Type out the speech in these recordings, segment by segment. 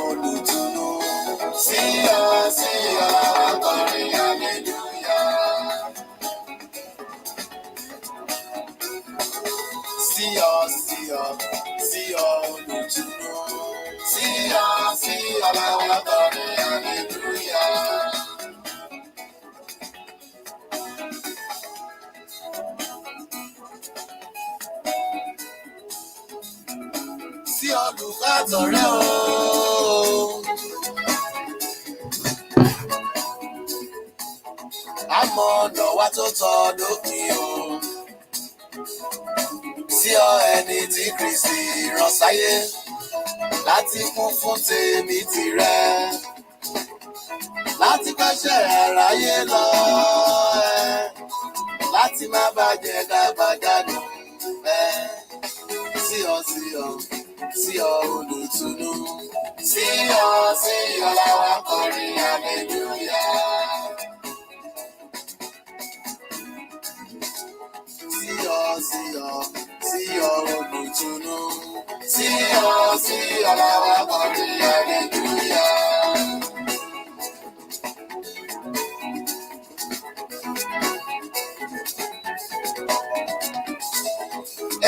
olùtùnú. Sí ọ, akọrin hallelujah. Sí ọ, olùtùnú. Sí ọ, akọrin hallelujah. Sí olùkọ́ àtọ̀rẹ́ o. Àmọ́ ọ̀dọ̀ wa tó tọ́ lópin o. Sí ọ ẹni tí Kristi rán sáyé láti kún fún tèmi tìrẹ, láti pàṣẹ aráyé lọ, láti má bàjẹ́ kábàjádùn bẹ́ẹ̀. Sí ọ olùtùnú. Sí ọ làwa kọrin hallelujah. Sí ọ olùtùnú. Sí ọ làwa kọrin hallelujah.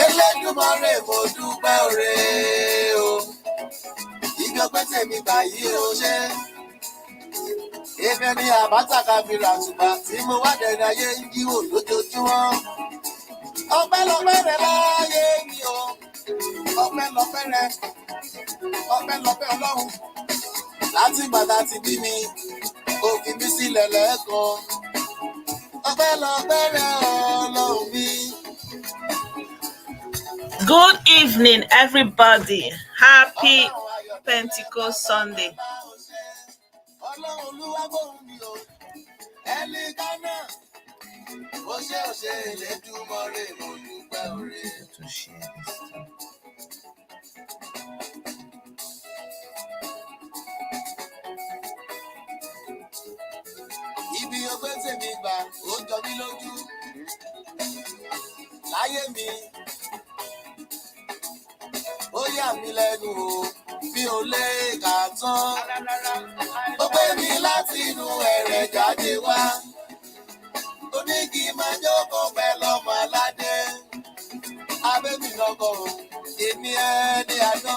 Elédùmarè mo dúpẹ́ oore o. Ibi ọpẹ́ tèmi gbà yìí o ṣe. Ebè ni àbáta kábìrà àtùpà tí mo wá dẹ̀rẹ̀ ayé ń jíwò lójoojúmọ́. Ọpẹ́lọpẹ́ rẹ láyé mi o. Ọpẹ́lọpẹ́ rẹ. Ọpẹ́lọpẹ́ Ọlọ́run. Láti gbàdá ti bí mi, ó fi mí sílẹ̀ lẹ́ẹ̀kan. Ọpẹ́lọpẹ́ rẹ Ọlọ́run mi. Good evening, everybody. Happy Pentecost Sunday. Ibi ọgbẹ́ tèmi gbà ó jọ mí lójú láyé mi. Ó yà mí lẹ́nu o, mi ò lè kà tán. Ó gbé mi láti inú ẹ̀rẹ̀ jáde wá. Ó ní kí n máa jókòó pẹ́ lọ́mọ aládé. Abẹ́mi lọ́kọ̀ o, èmi ẹni àná.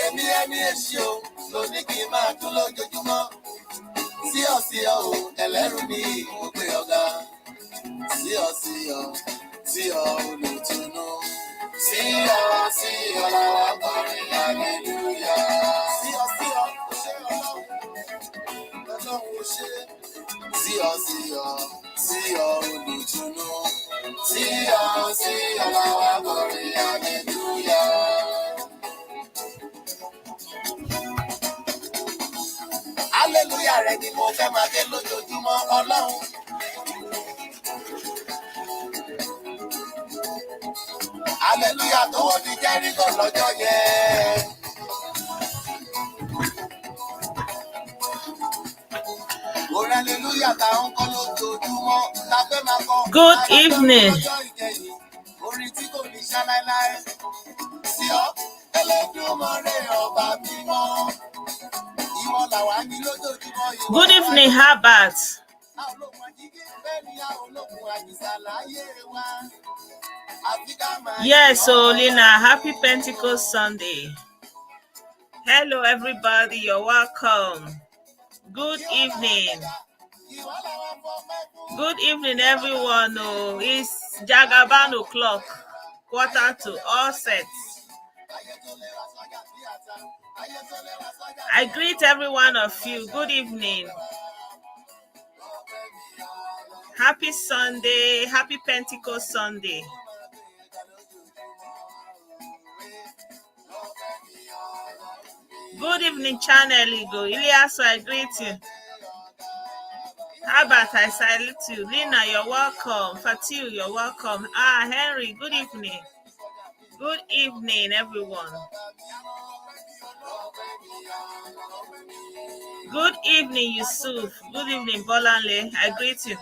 Èmi ẹni èṣì o, ló ní kí n máa dún lójoojúmọ́. Sí ọ o, ẹlẹ́rù ni mo gbé ọ̀gá. Sí ọ olùtùnú. Sí ọ làwa kọrin hallelujah. Sí ọ, ó ṣé Ọlọ́run ó ṣé. Sí ọ olùtùnú. Sí ọ làwa kọrin hallelujah. Hallelujah rẹ ni mo fẹ́ máa ké lójoojúmọ́ Ọlọ́run. Hallelujah tó wọ́n ti Jẹ́ríkò lọ́jọ́ yẹn. Orin hallelujah táwọn kọ́ lójoojúmọ́ la fẹ́ máa kọ́. Good evening. Orin tí kò ní ṣá láéláé. Sí ọ, Elédùmarè ọba mímọ́. Ìwọ làwa ní lójoojúmọ́. Good evening, Herbert. Yes, so Lina, happy Pentecost Sunday. Hello, everybody. You're welcome. Good evening. Good evening, everyone. Oh, it's Jagaba o'clock, 1:45, all set. I greet every one of you. Good evening. Happy Sunday. Happy Pentecost Sunday. Good evening, Channel Ego. Iliaso, I greet you. Albert, I salute you. Lina, you're welcome. Fatiu, you're welcome. Henry, good evening. Good evening, everyone. Good evening, Yusuf. Good evening, Bolanle. I greet you.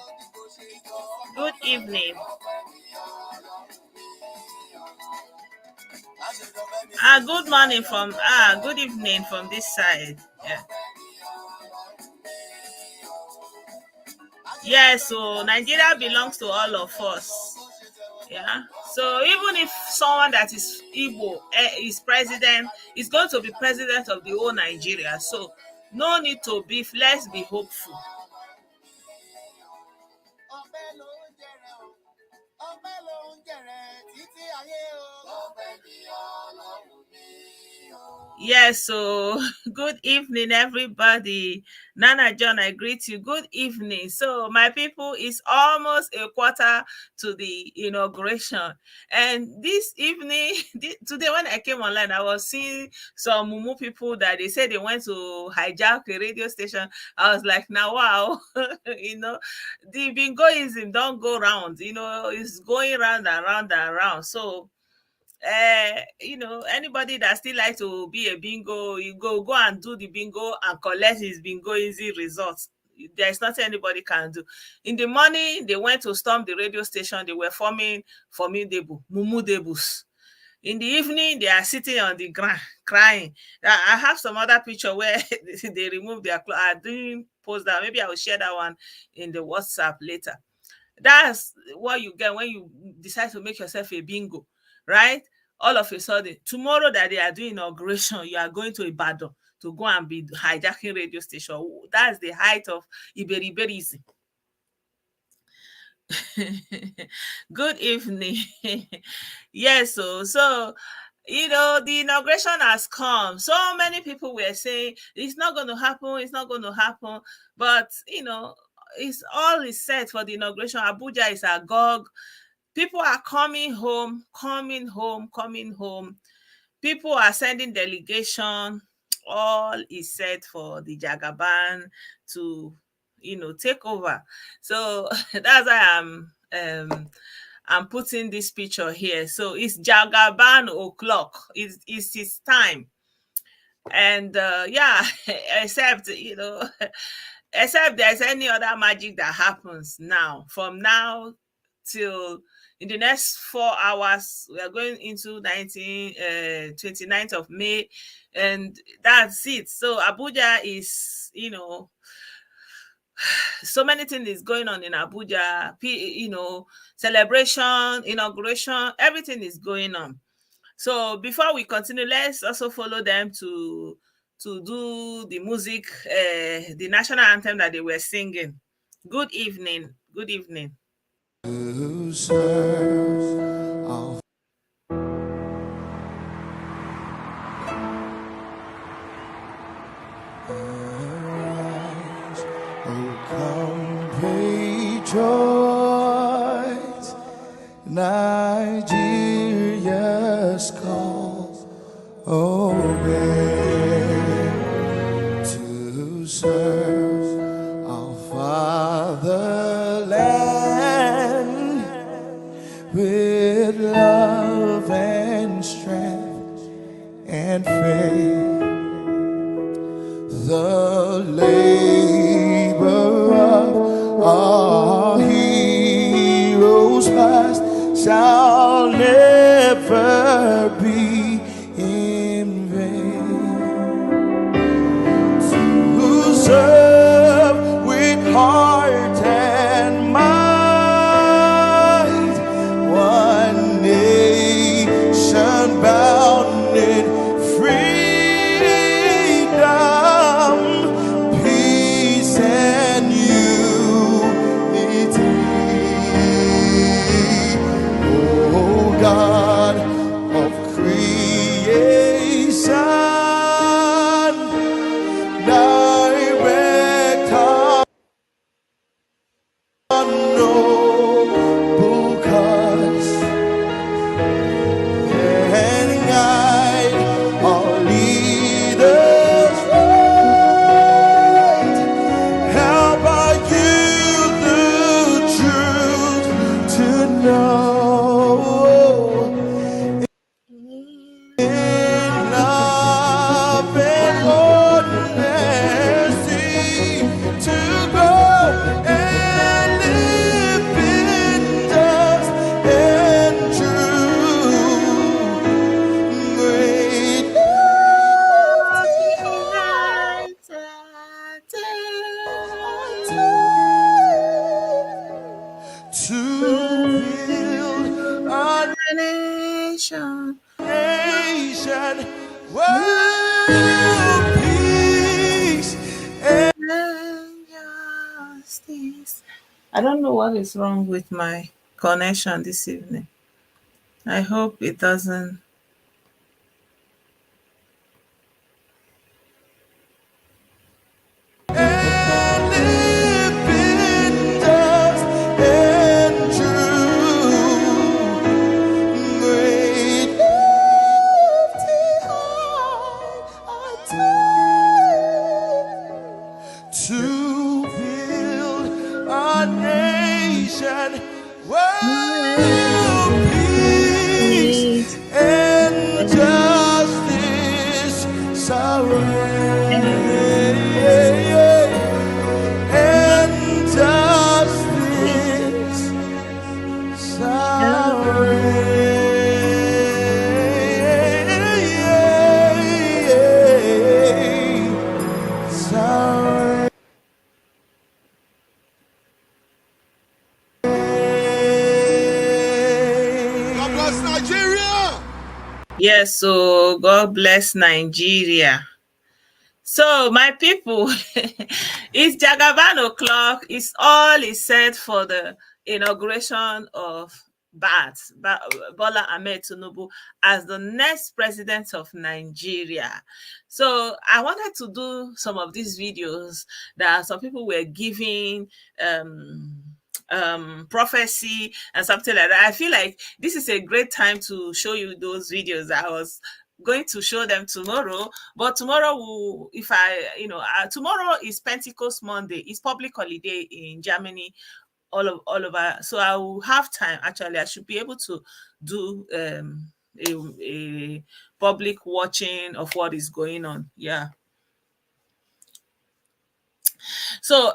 Good evening. Good morning from good evening from this side. Yeah. Yeah, so Nigeria belongs to all of us. Yeah. So even if someone that is Igbo is president, is going to be president of the whole Nigeria. So no need to be. Let's be hopeful. Yes, so good evening, everybody. Nana John, I greet you. Good evening. So, my people, it's almost a quarter to the inauguration. And this evening, today when I came online, I was seeing some Mumu people that they said they went to hijack a radio station. I was like, now, wow, the bingoism don't go round, it's going round and round and round. So, anybody that still like to be a bingo, you go and do the bingo and collect his bingo easy results. There's nothing anybody can do. In the morning, they went to storm the radio station. They were forming formidable, mumu debus. In the evening, they are sitting on the ground crying. I have some other picture where they remove their clothes. I didn't post that. Maybe I will share that one in the WhatsApp later. That's what you get when you decide to make yourself a bingo, right? All of a sudden, tomorrow that they are doing inauguration, you are going to Ibadan to go and be hijacking radio station. That's the height of Iberiberism. Good evening. Yes, so the inauguration has come. So many people were saying it's not going to happen, it's not going to happen. But it's all is set for the inauguration. Abuja is agog. People are coming home. People are sending delegation. All is set for the Jagaban to take over. So that's why I'm putting this picture here. So it's Jagaban o'clock. It's his time. And yeah, except except there's any other magic that happens now. From now till in the next 4 hours, we are going into 29th of May, and that's it. So Abuja is, so many things is going on in Abuja, celebration, inauguration, everything is going on. So before we continue, let's also follow them to do the music, the national anthem that they were singing. Good evening. Good evening. To serve our arise, O compatriots, Nigeria's call, obey to serve our fatherland with love and strength and faith. The labor of our heroes past shall never be in vain. To serve with heart and mind, one nation bound in freedom, peace and unity. Oh God of creation, nation. Nation, world peace. And justice. I don't know what is wrong with my connection this evening. I hope it doesn't. And live in dust and truth. Great lifting high to build a nation, world peace and justice and justice sorry. God bless Nigeria. Yes, so God bless Nigeria. So, my people, it's Jagaban o'clock. It's all is set for the inauguration of Bola Ahmed Tinubu as the next president of Nigeria. So, I wanted to do some of these videos that some people were giving prophecy and something like that. I feel like this is a great time to show you those videos. I was going to show them tomorrow, but tomorrow will, if I, tomorrow is Pentecost Monday. It's public holiday in Germany, all over. So I will have time. Actually, I should be able to do a public watching of what is going on. Yeah. So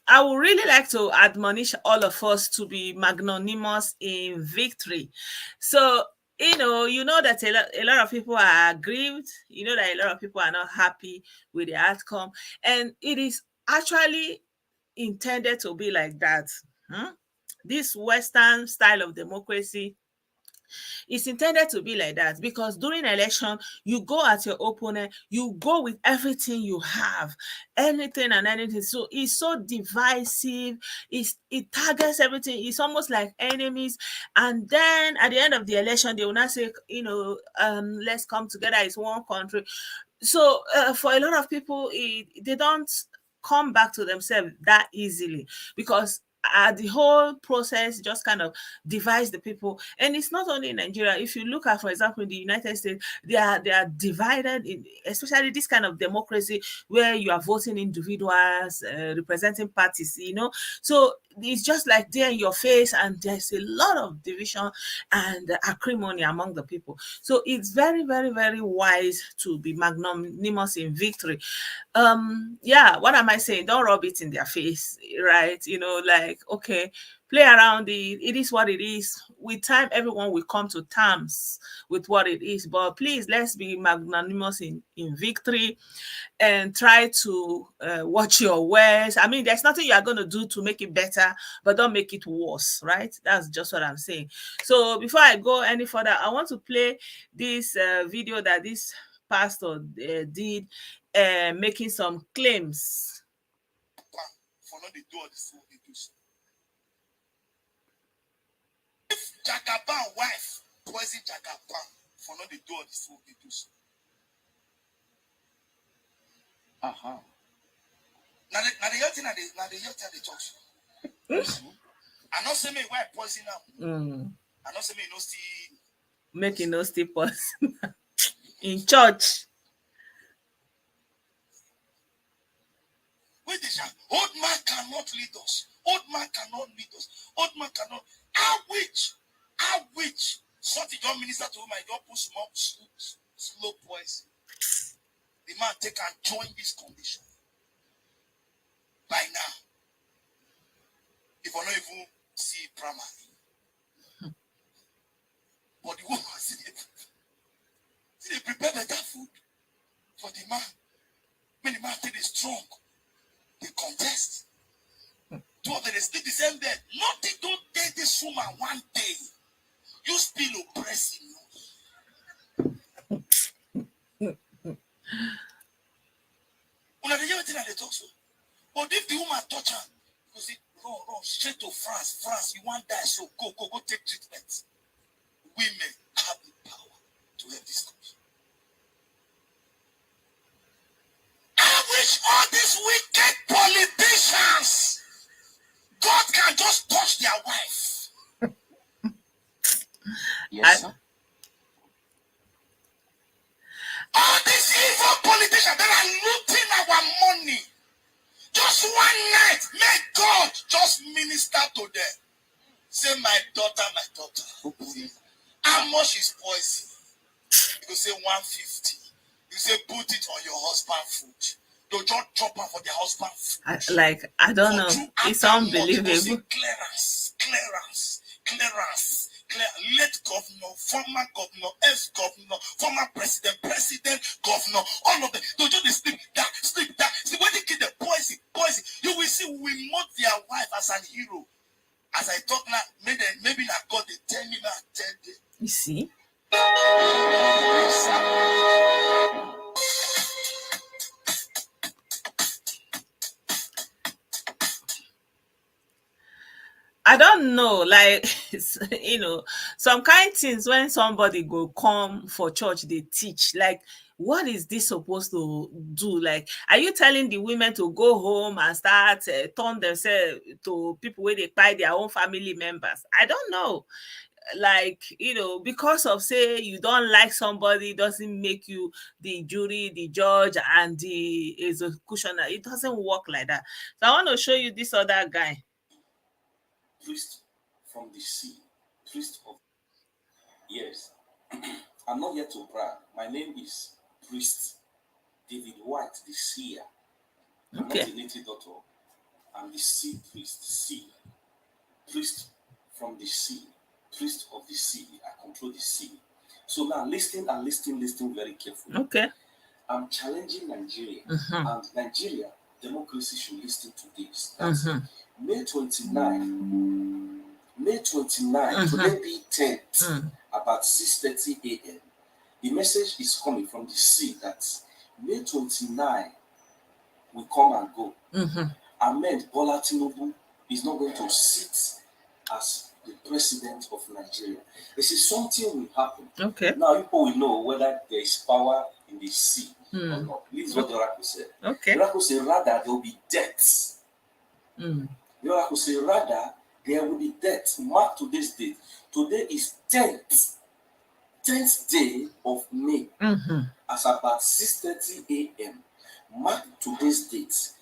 I would really like to admonish all of us to be magnanimous in victory. So, that a lot of people are aggrieved, that a lot of people are not happy with the outcome. And it is actually intended to be like that. This Western style of democracy, it's intended to be like that because during election, you go at your opponent, you go with everything you have, anything and anything. So it's so divisive. It targets everything. It's almost like enemies. And then at the end of the election, they will not say, let's come together as one country. So for a lot of people, they don't come back to themselves that easily because the whole process just kind of divides the people. And it's not only in Nigeria. If you look at, for example, in the United States, they are divided in, especially this kind of democracy where you are voting individuals, representing parties, so it's just like there in your face, and there's a lot of division and acrimony among the people. So it's very, very, very wise to be magnanimous in victory. Yeah, what am I saying? Don't rub it in their face, right? Like, okay, play around it is what it is. With time, everyone will come to terms with what it is, but please, let's be magnanimous in victory and try to watch your words. I mean, there's nothing you are going to do to make it better, but don't make it worse, right? That's just what I'm saying. So before I go any further, I want to play this video that this pastor did, making some claims. For not the door this will do so. If Jagaba wife poison Jagaba for not the door this will do so. Now the young thing they talk. I not say me why poison now. I not say me no see making no still poison in church. Wait this old man cannot lead us. Old man cannot lead us. Old man cannot. How which? Such a young minister to whom I don't put slow poison. The man take and join this condition. By now, if I not even see primary, but the woman see they prepare better food for the man. When the man think is strong, they contest. Two of them they sleep the same bed. Nothing don't take this woman one day. You still oppress jam. You say, run, straight to France. France, you want die, so go take treatment. Women have the power to help this country. I wish all these wicked politicians, God can just touch their wife. Yes, sir. All these evil politicians that are looting our money. Just one night, may God just minister to them. Say, my daughter. How much is poison? You say 150. You say put it on your husband's food. They just drop her for their husband's food. I don't know. It's unbelievable. Clearance. Late governor, former governor, ex-governor, former president, governor, all of them. They just sleep that. See, when they get the poison, you will see we mock their wife as an hero. As I talk now, maybe not God, they tell me now, tell them. You see? I don't know, like, some kind things when somebody go come for church, they teach, like, what is this supposed to do? Like, are you telling the women to go home and start turn themselves to people where they buy their own family members? I don't know. Like, because of say you don't like somebody doesn't make you the jury, the judge, and the executioner. It doesn't work like that. So I want to show you this other guy. Priest from the sea, priest of yes. I'm not here to brag. My name is Priest David White, the seer. I'm not a native doctor. I'm the sea priest, priest from the sea, priest of the sea. I control the sea. So now listen very carefully. Okay. I'm challenging Nigeria, and Nigeria democracy should listen to this. May 29, today be 10th, about 6:30 a.m. The message is coming from the sea that May 29 will come and go. Ahmed Bola Tinubu is not going to sit as the president of Nigeria. This is something will happen. Okay. Now people will know whether there is power in the sea or not. This is what the oracle said. Okay. The oracle said rather there will be deaths. The oracle said rather there will be deaths. Mark today's date. Today is 10th day of May. As about 6:30 a.m. Mark today's date.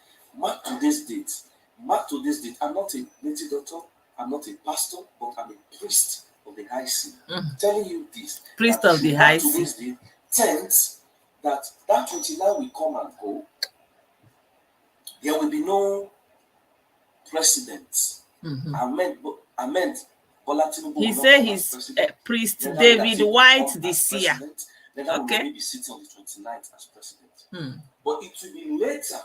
I'm not a native doctor. I'm not a pastor, but I'm a priest of the high sea. Telling you this. Priest of the high sea. Today's date, 10th, that 29 will come and go. There will be no president. Ahmed Bola Tinubu. He said he's Priest David White, the seer. Then that will be sitting on the 29th as president. But it will be later.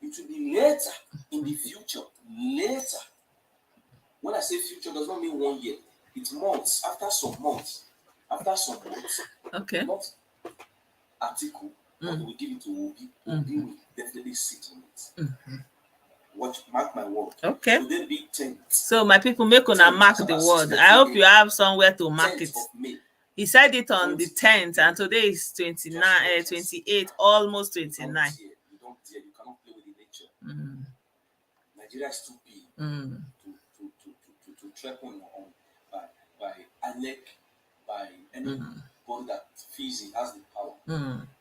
It will be later in the future. Later. When I say future, does not mean 1 year. It's months. After some months. Okay. Not article, but we give it to Obi. Obi will definitely sit on it. Mark my word. Okay. Today be 10th. So my people, make una mark the word. I hope you have somewhere to mark it. He said it on the 10th, and today is 28, almost 29. You don't dare. You cannot play with the nature. Nigeria is too big to trap on by Alec, by anybody that feels he has the power.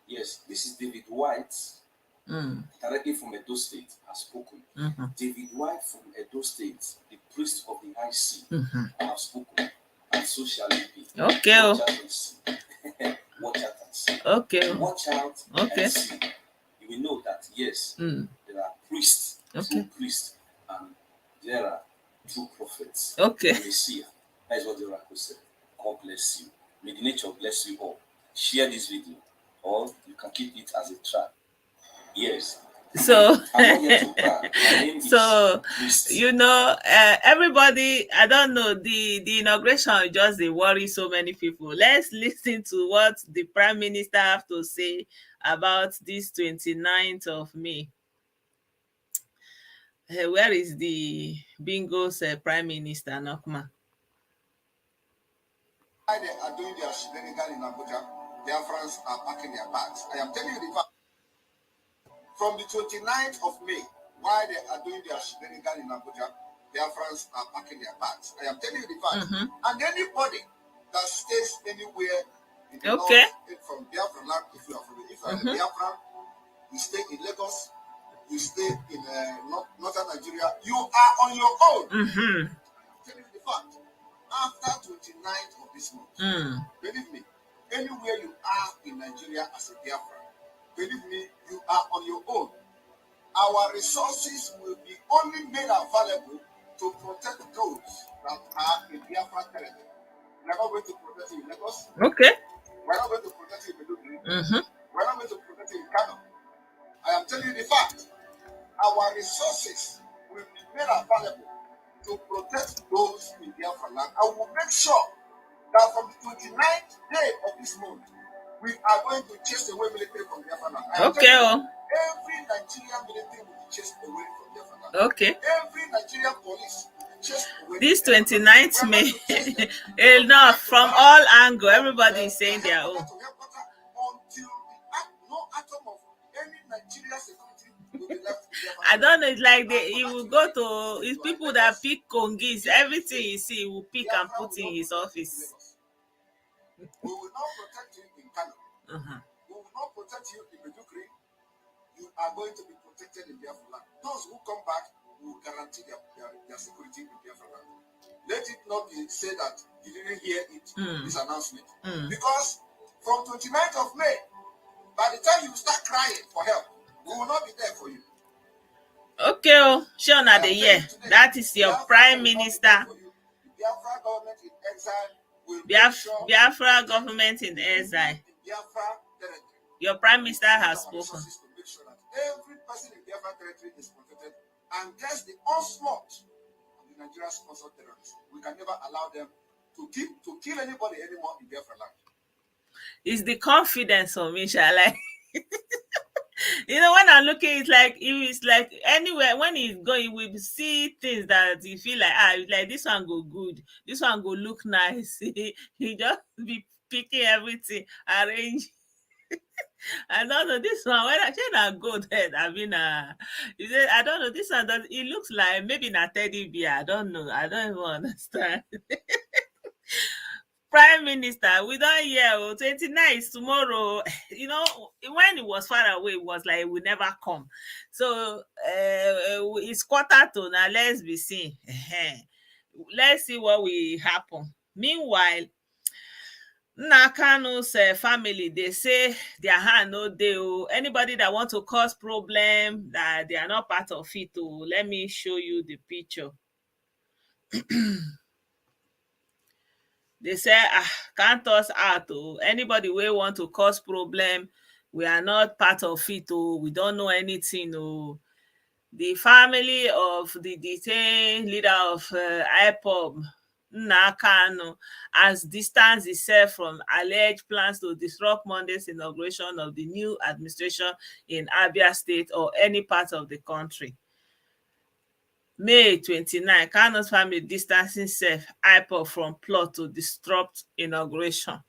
Yes, this is David White, directly from Edo State, has spoken. David White from Edo State, the priest of the high sea, has spoken. And so shall it be. Okay. Watch out and see. Watch out and see. Okay. Watch out and see. You will know that yes, there are priests, true priests, and there are true prophets. Okay. And the seer. That is what the oracle said. God bless you. May the nature bless you all. Share this video, or you can keep it as a track. Yes. So, so everybody, I don't know, the inauguration just they worry so many people. Let's listen to what the Prime Minister have to say about this 29th of May. Where is the Bingo's Prime Minister, Nokma? Why they are doing their shenanigans in Abuja, Biafrans are packing their bags. I am telling you the fact. From the 29th of May, why they are doing their shenanigans in Abuja, Biafrans are packing their bags. I am telling you the fact. And anybody that stays anywhere in the north, from Biafran land, if you are a Biafran, you stay in Lagos, you stay in northern Nigeria, you are on your own. I'm telling you the fact. After 29th of this month, believe me, anywhere you are in Nigeria as a Biafran, believe me, you are on your own. Our resources will be only made available to protect those that are in Biafra territory. We are not going to protect you in Lagos. Okay. We are not going to protect you in Meduguri. We are not going to protect you in Kanu. I am telling you the fact. Our resources will be made available to protect those in Biafra land. I will make sure that from the 29th day of this month, we are going to chase away military from Biafra land. Okay. Every Nigerian military will be chased away from Biafra land. Okay. Every Nigerian police will be chased away. This 29th May, enough from all angles. Everybody is saying their own. Until no atom of any Nigerian security will be left. I don't know. It's like he will go to it's people that pick Congis. Everything you see, he will pick and put in his office. We will not protect you in Kano. We will not protect you in Meduguri. You are going to be protected in Biafra land. Those who come back will guarantee their security in Biafra land. Let it not be said that you didn't hear it, this announcement. Because from 29th of May, by the time you start crying for help, we will not be there for you. Okay, sure, not the year. That is your Prime Minister. Biafra government in exile will Biafra government in exile. Your Prime Minister has spoken. To make sure that every person in Biafra territory is protected and gets the onslaught of the Nigerian sponsored terrorists. We can never allow them to kill anybody anymore in Biafra land. It's the confidence of me, shall I? You know, when I look at it, it's like anywhere when he's going, we see things that you feel like this one go good, this one go look nice. He just be picking everything, arrange. I don't know this one. When I say that go there, I mean, he said, I don't know this one. It looks like maybe not teddy bear. I don't know. I don't even understand. Prime Minister, we don't hear 29 is tomorrow. You know, when it was far away, it was like we never come. So it's quarter to now. Let's be seen. Let's see what will happen. Meanwhile, Kanu's family, they say their hand no deal. Anybody that want to cause problem, that they are not part of it. Let me show you the picture. They say, can't us out. Anybody we want to cause problem, we are not part of it. We don't know anything. The family of the detained leader of IPOB, Kanu, has distanced itself from alleged plans to disrupt Monday's inauguration of the new administration in Abia State or any part of the country. May 29, Kanu's family distancing self IPOB from plot to disrupt inauguration.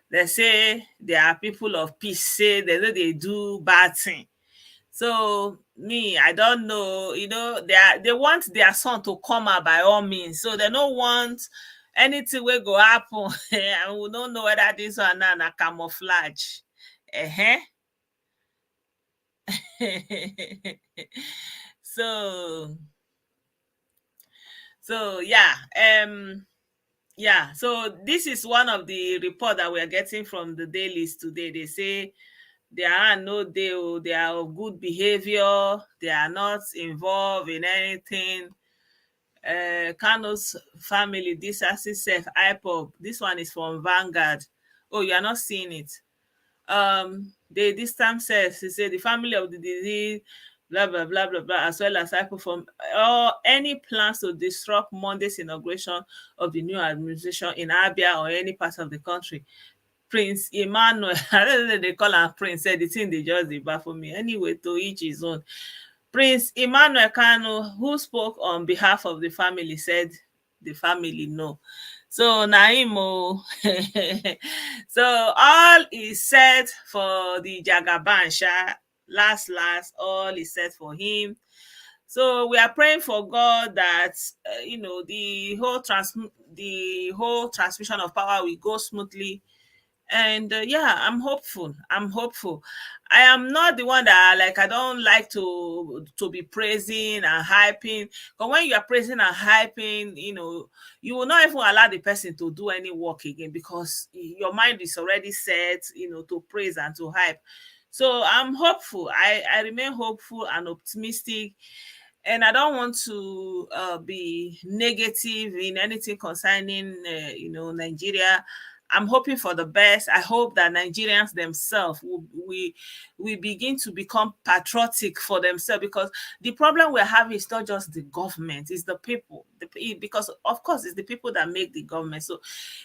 They say they are people of peace, say they do bad thing. So me, I don't know, they want their son to come out by all means. So they don't want anything will go happen. And we don't know whether this one is a camouflage. So yeah, so this is one of the report that we are getting from the dailies today. They say they are they are of good behavior, they are not involved in anything. Kanu's family disaster self IPOB. This one is from Vanguard. Oh, you are not seeing it. They distance self. He said the family of the disease, blah blah blah blah blah, as well as IPOB from any plans to disrupt Monday's inauguration of the new administration in Abia or any part of the country. Prince Emmanuel, I don't know they call him Prince, said the thing they just baffle me. Anyway, to each his own. Prince Emmanuel Kanu, who spoke on behalf of the family, said the family no. So Naimo, so all is set for the Jagaban. Last, all is set for him. So we are praying for God that the whole transmission of power will go smoothly. And yeah, I'm hopeful. I am not the one that, like, I don't like to be praising and hyping, but when you are praising and hyping, you will not even allow the person to do any work again, because your mind is already set, to praise and to hype. So I'm hopeful. I remain hopeful and optimistic, and I don't want to be negative in anything concerning Nigeria. I'm hoping for the best. I hope that Nigerians themselves we begin to become patriotic for themselves, because the problem we're having is not just the government, it's the people. Because of course it's the people that make the government. So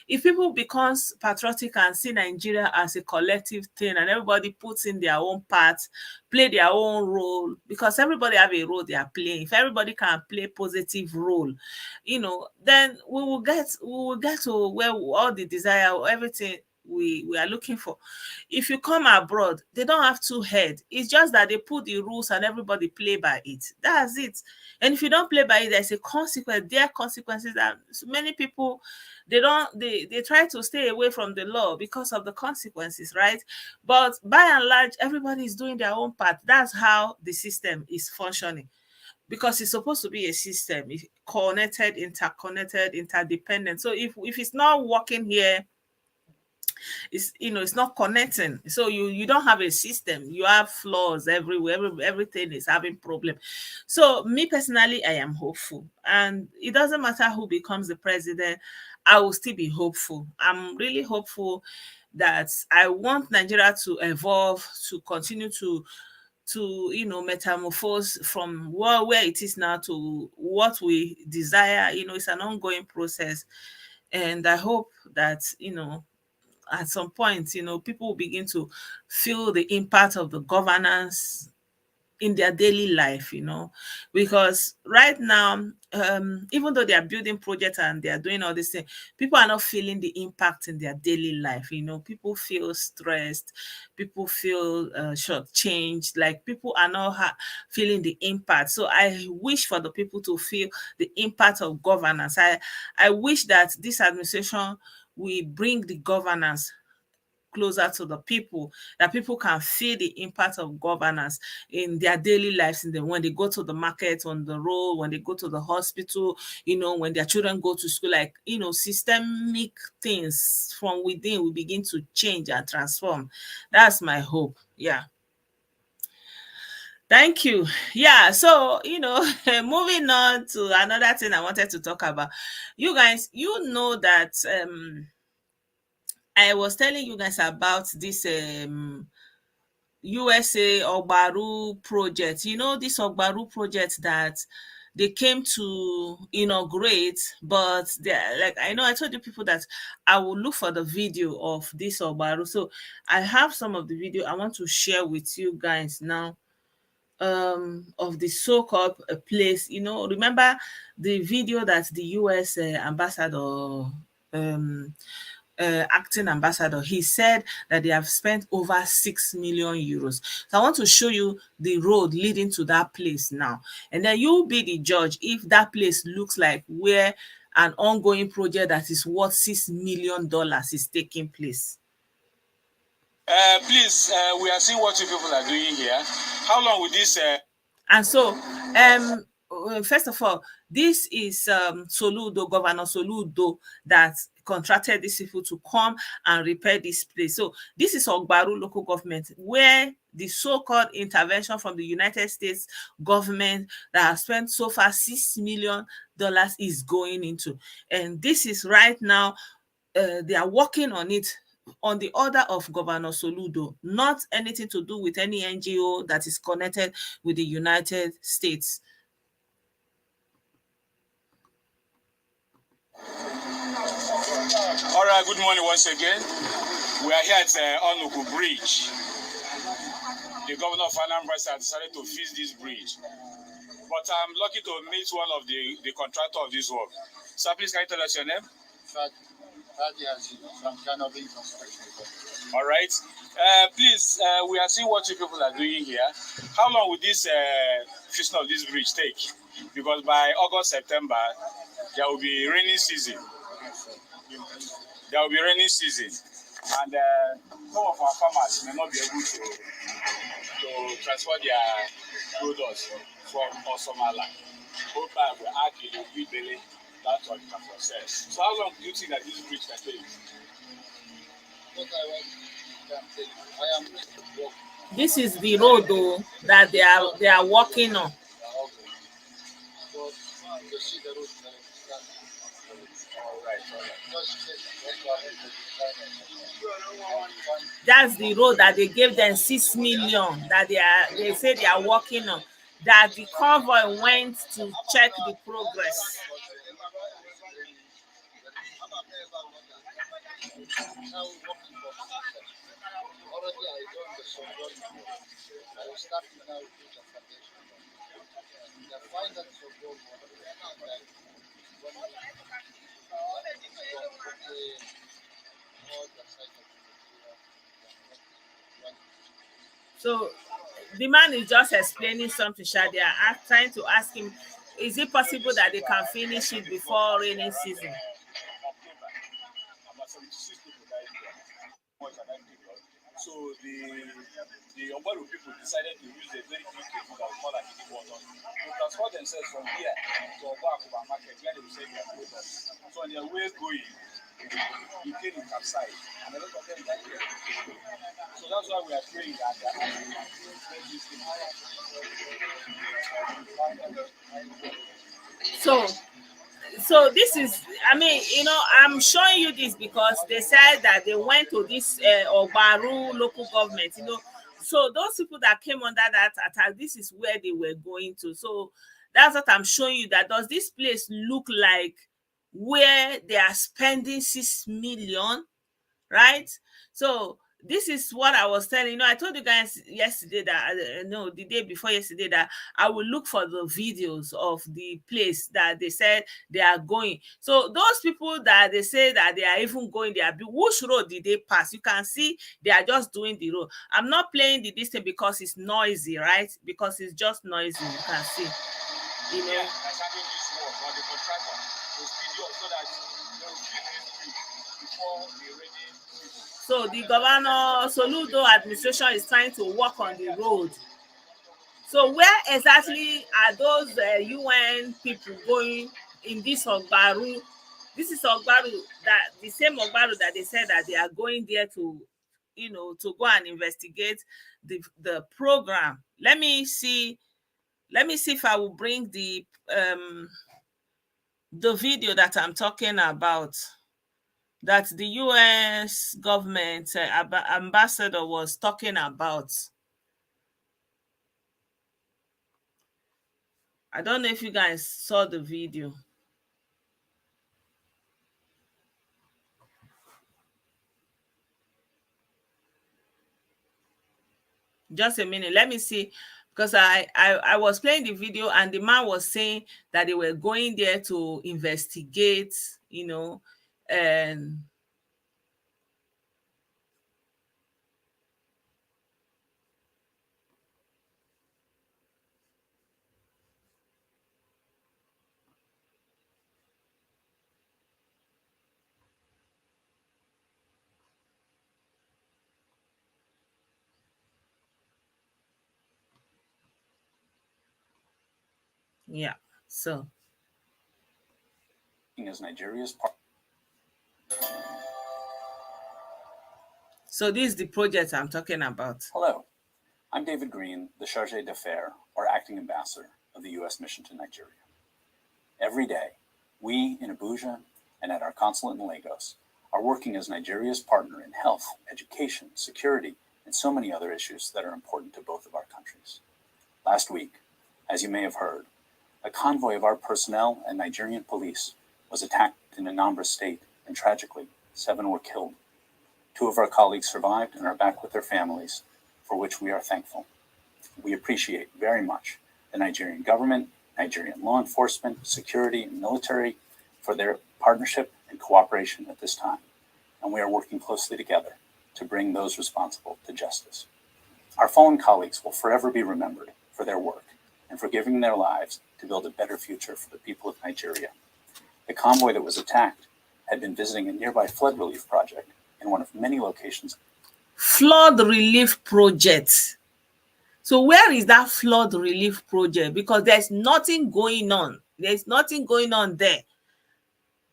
if people becomes patriotic and see Nigeria as a collective thing, and everybody puts in their own part, play their own role, because everybody have a role they are playing. If everybody can play positive role, then we will get to where all the desire, everything we are looking for. If you come abroad, they don't have two heads. It's just that they put the rules and everybody play by it. That's it. And if you don't play by it, there's a consequence. There are consequences that many people, they try to stay away from the law because of the consequences, right? But by and large, everybody is doing their own part. That's how the system is functioning, because it's supposed to be a system, connected, interconnected, interdependent. So if it's not working here, it's not connecting. So you don't have a system. You have flaws everywhere. Everything is having problem. So me personally, I am hopeful, and it doesn't matter who becomes the president. I will still be hopeful. I'm really hopeful that I want Nigeria to evolve, to continue to metamorphose from where it is now to what we desire. It's an ongoing process, and I hope that at some point, people will begin to feel the impact of the governance in their daily life, because right now, even though they are building projects and they are doing all these things, people are not feeling the impact in their daily life. People feel stressed, people feel shortchanged, like people are not feeling the impact. So I wish for the people to feel the impact of governance. I wish that this administration will bring the governance closer to the people, that people can feel the impact of governance in their daily lives, when they go to the market, on the road, when they go to the hospital, when their children go to school, like, systemic things from within will begin to change and transform. That's my hope. Yeah. Thank you. Yeah, so moving on to another thing I wanted to talk about. You guys, that I was telling you guys about this Usa-Ogbaru project. This Ogbaru project that they came to inaugurate, but like, I know I told you people that I will look for the video of this Ogbaru. So I have some of the video I want to share with you guys now, of the so-called place. Remember the video that the US ambassador, acting ambassador, he said that they have spent over 6 million euros. So I want to show you the road leading to that place now, and then you'll be the judge if that place looks like where an ongoing project that is worth $6 million is taking place. Please, we are seeing what you people are doing here. How long will this? And so, first of all, this is Soludo, Governor Soludo, that contracted these people to come and repair this place. So this is Ogbaru local government, where the so-called intervention from the United States government that has spent so far $6 million is going into. And this is right now, they are working on it on the order of Governor Soludo, not anything to do with any NGO that is connected with the United States. All right, good morning once again. We are here at Onuku Bridge. the governor of Anambra has decided to fix this bridge. But I'm lucky to meet one of the contractor of this work. Sir, please can you tell us your name? All right. Please, we are seeing what you people are doing here. How long will this fixing of this bridge take? Because by August, September, there will be rainy season. There will be rainy season. And some of our farmers may not be able to transfer their products from Osomala. Both we are Belly, that's what you can process. So how long do you think that this bridge can take? This is the road though that they are working on. That's the road that they gave them 6 million that they say they are working on. That the convoy went to check the progress. So the man is just explaining something, Shadia, trying to ask him, is it possible that they can finish it before rainy season? So the Ogbaru people decided to use a very big cable that was more like the water to transport themselves from here to Ogbaru market where they will sell their products. So on their way going, the cable capsized and a lot of them died here. So that's why we are praying that So this is, I mean, you know, I'm showing you this because they said that they went to this Ogbaru local government, you know. So those people that came under that attack, this is where they were going to. So that's what I'm showing you. That does this place look like where they are spending 6 million, right? So this is what I was telling you. I told you guys yesterday that no, the day before yesterday that I will look for the videos of the place that they said they are going. So those people that they say that they are even going there, which road did they pass? You can see they are just doing the road. I'm not playing the distance because it's noisy, right? Because it's just noisy. You can see, you know. So the governor Soludo administration is trying to work on the road. So where exactly are those UN people going in this Ogbaru? This is Ogbaru, that the same Ogbaru that they said that they are going there to, you know, to go and investigate the program. Let me see if I will bring the video that I'm talking about, that the US government ambassador was talking about. I don't know if you guys saw the video. Just a minute, let me see, because I was playing the video and the man was saying that they were going there to investigate, you know, and yeah, so as Nigeria's part. So this is the project I'm talking about. Hello, I'm David Green, the Chargé d'Affaires, or Acting Ambassador of the U.S. Mission to Nigeria. Every day, we in Abuja and at our consulate in Lagos are working as Nigeria's partner in health, education, security, and so many other issues that are important to both of our countries. Last week, as you may have heard, a convoy of our personnel and Nigerian police was attacked in Anambra State, and tragically, 7 were killed. 2 of our colleagues survived and are back with their families, for which we are thankful. we appreciate very much the Nigerian government, Nigerian law enforcement, security, and military for their partnership and cooperation at this time, and we are working closely together to bring those responsible to justice. Our fallen colleagues will forever be remembered for their work and for giving their lives to build a better future for the people of Nigeria. The convoy that was attacked had been visiting a nearby flood relief project in one of many locations. Flood relief project. So where is that flood relief project? Because there's nothing going on. There's nothing going on there.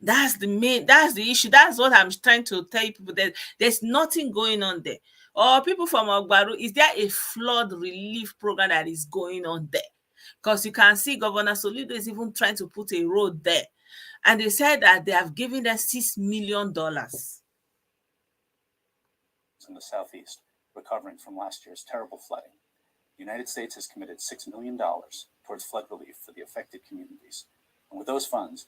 That's the issue. That's what I'm trying to tell people, that there's nothing going on there. Or people from Ogbaru, is there a flood relief program that is going on there? Because you can see Governor Soludo is even trying to put a road there. And they said that they have given them $6 million. In the Southeast, recovering from last year's terrible flooding. The United States has committed $6 million towards flood relief for the affected communities. And with those funds,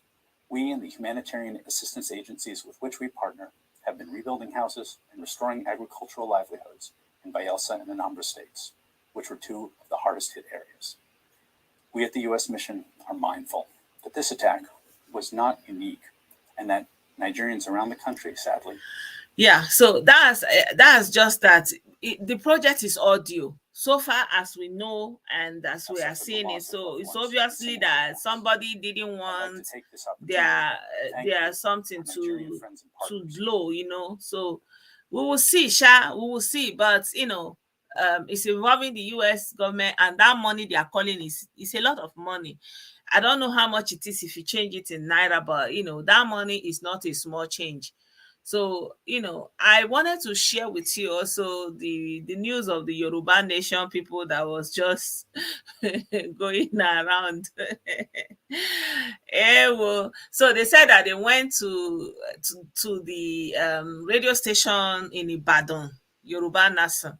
we and the humanitarian assistance agencies with which we partner have been rebuilding houses and restoring agricultural livelihoods in Bayelsa and Anambra states, which were two of the hardest hit areas. We at the U.S. mission are mindful that this attack was not unique and that Nigerians around the country, sadly. Yeah, so that's just that. The project is audio. So far as we know and as we are seeing it, so it's obviously that somebody didn't want their something to blow, you know. So we will see, we will see. But you know, it's involving the US government, and that money they are calling is a lot of money. I don't know how much it is if you change it in naira, but you know, that money is not a small change. So, you know, I wanted to share with you also the news of the Yoruba Nation people that was just going around. Well, so they said that they went to the radio station in Ibadan, Yoruba Nason.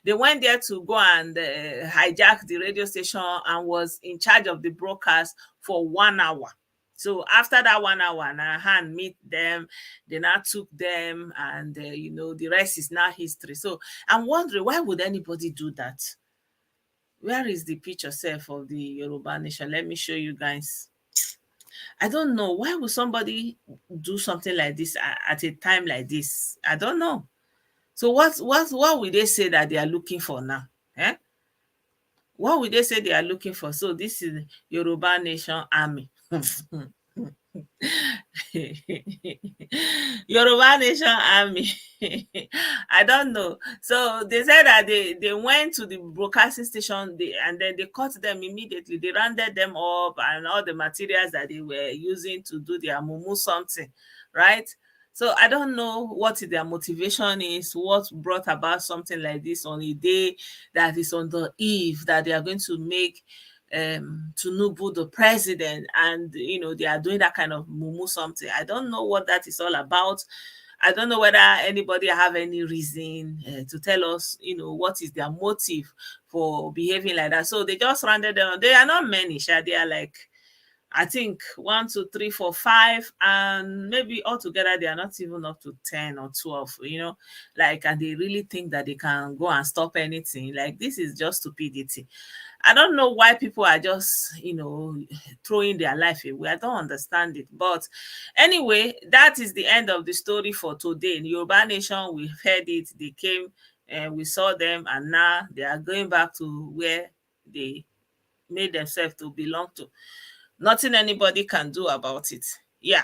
They went there to go and hijack the radio station and was in charge of the broadcast for 1 hour. So after that 1 hour, hand meet them, they now took them, and you know, the rest is now history. So I'm wondering, why would anybody do that? Where is the picture self of the Yoruba Nation? Let me show you guys. I don't know, why would somebody do something like this at a time like this? I don't know. So what will they say that they are looking for now? What will they say they are looking for? So this is Yoruba Nation Army. Yoruba Nation Army. I don't know. So they said that they went to the broadcasting station, and then they caught them immediately. They rounded them up and all the materials that they were using to do their mumu something, right? So I don't know what their motivation is, what brought about something like this on a day that is on the eve that they are going to make Tinubu the president, and you know, they are doing that kind of mumu something. I don't know what that is all about. I don't know whether anybody have any reason to tell us, you know, what is their motive for behaving like that. So they just rounded them. They are not many, they are like, I think 1, 2, 3, 4, 5, and maybe altogether they are not even up to 10 or 12, you know, like, and they really think that they can go and stop anything. Like, this is just stupidity. I don't know why people are just, you know, throwing their life away. I don't understand it. But anyway, that is the end of the story for today. In Yoruba Nation, we heard it. They came and we saw them, and now they are going back to where they made themselves to belong to. Nothing anybody can do about it. Yeah.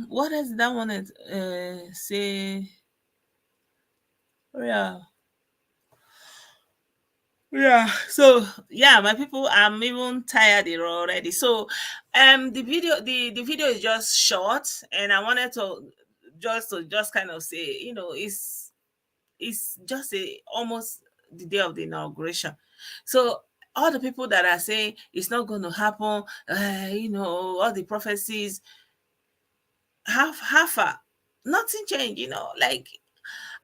What does that one say? Yeah. So yeah, my people, I'm even tired already. So the video is just short, and I wanted to just kind of say, you know, it's just almost the day of the inauguration. So all the people that are saying it's not going to happen, you know, all the prophecies, nothing changed, you know, like,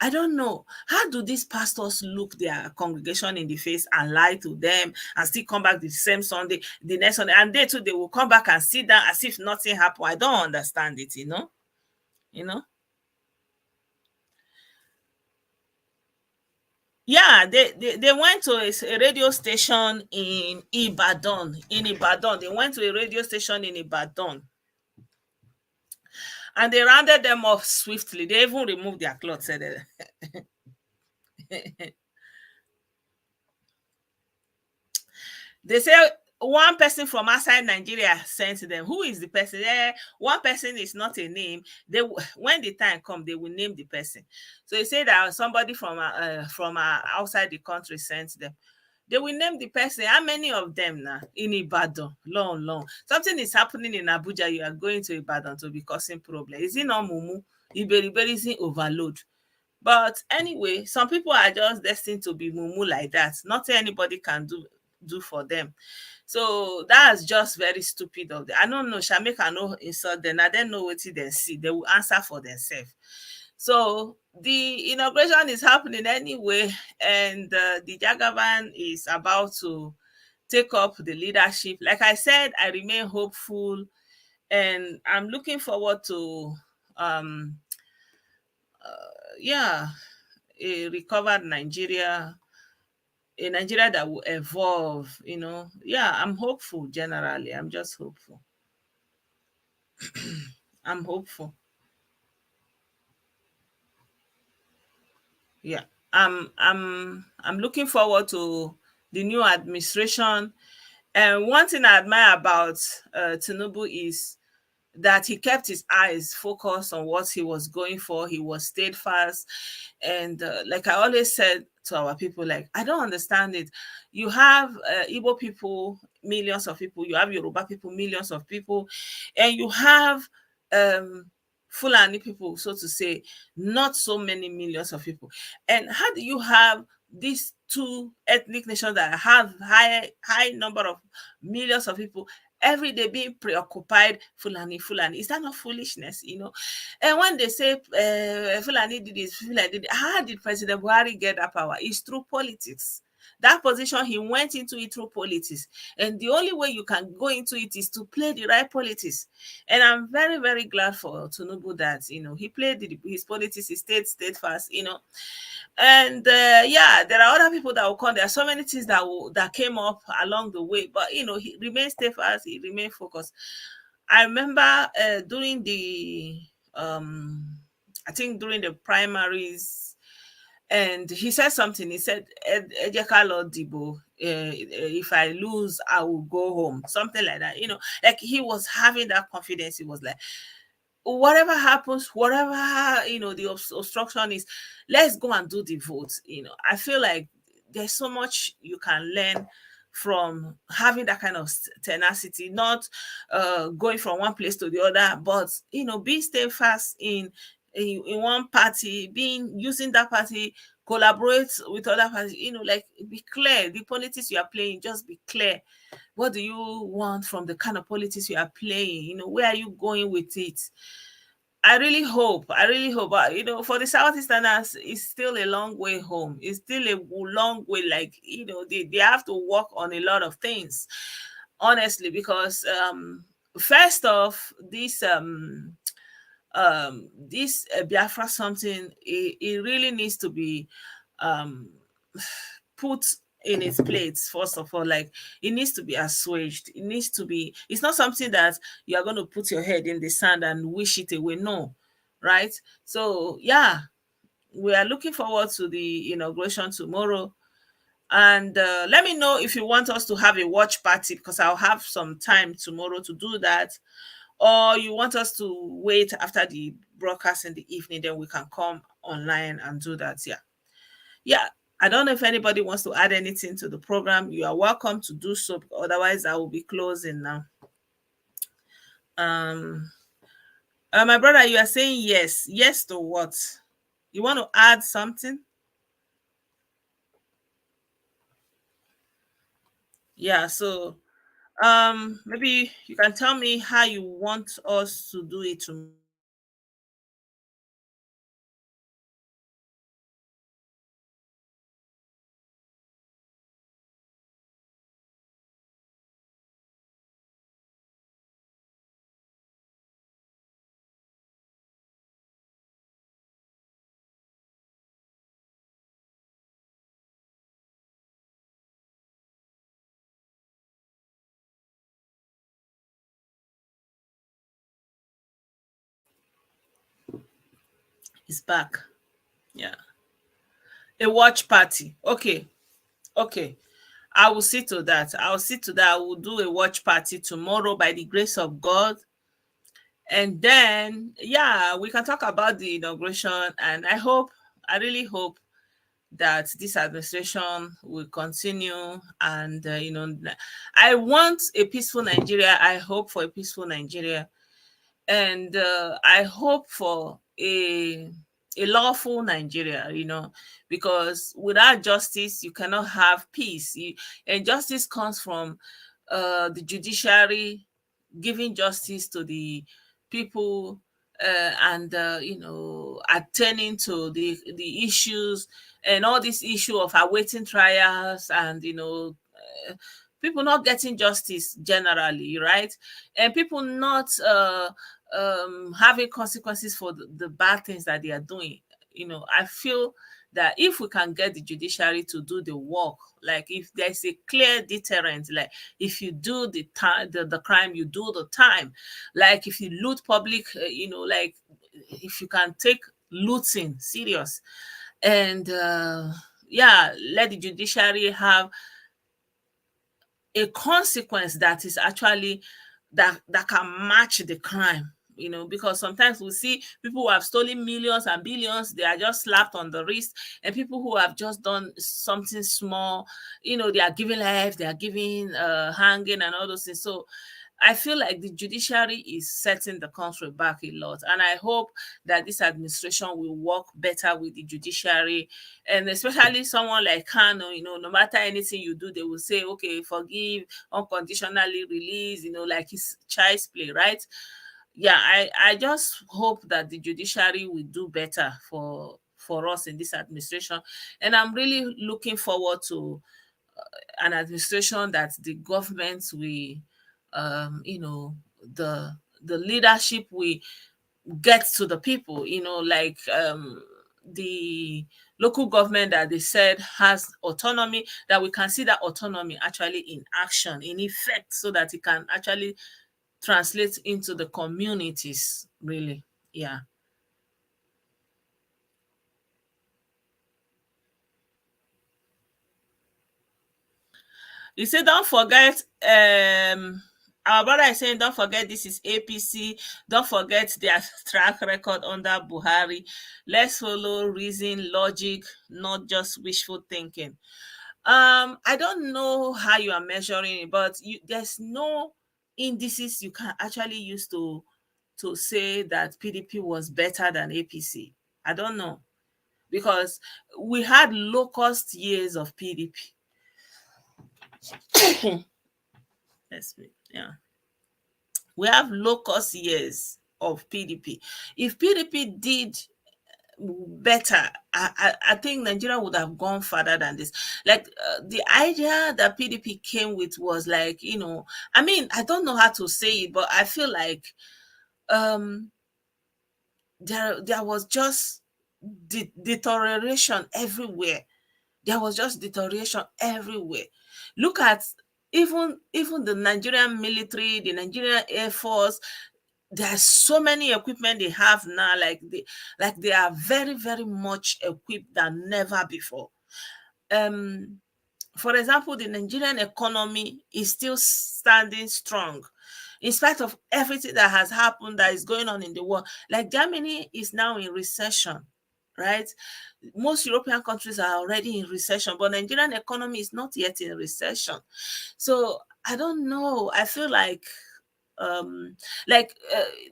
I don't know. How do these pastors look their congregation in the face and lie to them and still come back the same Sunday, the next Sunday, and they too, they will come back and sit down as if nothing happened? I don't understand it, you know? Yeah, they went to a radio station in Ibadan. In Ibadan, they went to a radio station in Ibadan, and they rounded them off swiftly. They even removed their clothes. Said they say one person from outside Nigeria sent them. Who is the person? One person is not a name. When the time come, they will name the person. So they say that somebody from outside the country sent them. They will name the person. How many of them now in Ibadan? Long, long. Something is happening in Abuja. You are going to Ibadan to be causing problem. Is it not Mumu? Iberi is in overload. But anyway, some people are just destined to be Mumu like that. Nothing anybody can do for them. So that's just very stupid of them. I don't know. Shamika no insult them. I don't know what they see. They will answer for themselves. So the inauguration is happening anyway, and the Jagaban is about to take up the leadership. Like I said, I remain hopeful, and I'm looking forward to, um, yeah, a recovered Nigeria, a Nigeria that will evolve. Yeah, I'm hopeful. Generally, I'm just hopeful. I'm hopeful. Yeah, I'm looking forward to the new administration. And one thing I admire about Tinubu is that he kept his eyes focused on what he was going for. He was steadfast. And like I always said to our people, like, I don't understand it. You have Igbo people, millions of people. You have Yoruba people, millions of people. And you have um, Fulani people, so to say, not so many millions of people. And how do you have these two ethnic nations that have high number of millions of people every day being preoccupied Fulani? Is that not foolishness? And when they say Fulani did this, Fulani did it, how did President Buhari get that power? It's through politics. That position, he went into it through politics. And the only way you can go into it is to play the right politics. And I'm very, very glad for Tinubu that, he played his politics, he stayed steadfast. And yeah, there are other people that will come. There are so many things that came up along the way, but he remained steadfast, he remained focused. I remember during the I think during the primaries, and he said something. He said, "Ejeka Lord Dibo, if I lose, I will go home." Something like that. Like he was having that confidence. He was like, whatever happens, whatever the obstruction is, let's go and do the vote. I feel like there's so much you can learn from having that kind of tenacity, not going from one place to the other, but being steadfast in one party, being using that party, collaborate with other parties. Like, be clear. The politics you are playing, just be clear. What do you want from the kind of politics you are playing? Where are you going with it? I really hope, for the Southeasterners, it's still a long way home. It's still a long way. Like, they have to work on a lot of things, honestly, because first off, this Biafra something, it really needs to be um put in its place. First of all, like, it needs to be assuaged. It's not something that you are going to put your head in the sand and wish it away. No, right? So yeah, we are looking forward to the inauguration tomorrow. And let me know if you want us to have a watch party, because I'll have some time tomorrow to do that, or you want us to wait after the broadcast in the evening, then we can come online and do that. Yeah, I don't know if anybody wants to add anything to the program. You are welcome to do so. Otherwise, I will be closing now. Um, my brother, you are saying yes. Yes to what? You want to add something? Yeah. So, maybe you can tell me how you want us to do it tomorrow. It's back. Yeah. A watch party. Okay. Okay. I will see to that. I'll see to that. I will do a watch party tomorrow by the grace of God. And then, yeah, we can talk about the inauguration. And I really hope that this administration will continue. And, I want a peaceful Nigeria. I hope for a peaceful Nigeria. And I hope for a lawful Nigeria, because without justice, you cannot have peace. And justice comes from the judiciary giving justice to the people, and attending to the issues, and all this issue of awaiting trials, and people not getting justice generally, right? And people not having consequences for the bad things that they are doing. I feel that if we can get the judiciary to do the work, like if there's a clear deterrent, like if you do the time, the crime, you do the time. Like if you loot public, like if you can take looting serious, and yeah, let the judiciary have a consequence that is actually that can match the crime, because sometimes we see people who have stolen millions and billions, they are just slapped on the wrist, and people who have just done something small, they are giving life, they are giving hanging and all those things. So I feel like the judiciary is setting the country back a lot. And I hope that this administration will work better with the judiciary. And especially someone like Kanu, no matter anything you do, they will say, okay, forgive, unconditionally release, like it's child's play, right? Yeah, I just hope that the judiciary will do better for us in this administration. And I'm really looking forward to an administration that the government will the leadership will get to the people, like the local government that they said has autonomy, that we can see that autonomy actually in action, in effect, so that it can actually translate into the communities, really. Yeah. You say, don't forget, our brother is saying, don't forget this is APC. Don't forget their track record under Buhari. Let's follow reason, logic, not just wishful thinking. I don't know how you are measuring it, but there's no indices you can actually use to say that PDP was better than APC. I don't know, because we had low-cost years of PDP. Yeah. We have low-cost years of PDP. If PDP did better, I think Nigeria would have gone further than this. Like the idea that PDP came with was like, I mean, I don't know how to say it, but I feel like there was just deterioration everywhere. There was just deterioration everywhere. Look at even the Nigerian military, the Nigerian Air Force. There's so many equipment they have now, they are very, very much equipped than never before. For example, the Nigerian economy is still standing strong in spite of everything that has happened, that is going on in the world. Like Germany is now in recession, right? Most European countries are already in recession, but Nigerian economy is not yet in recession. So I don't know. I feel like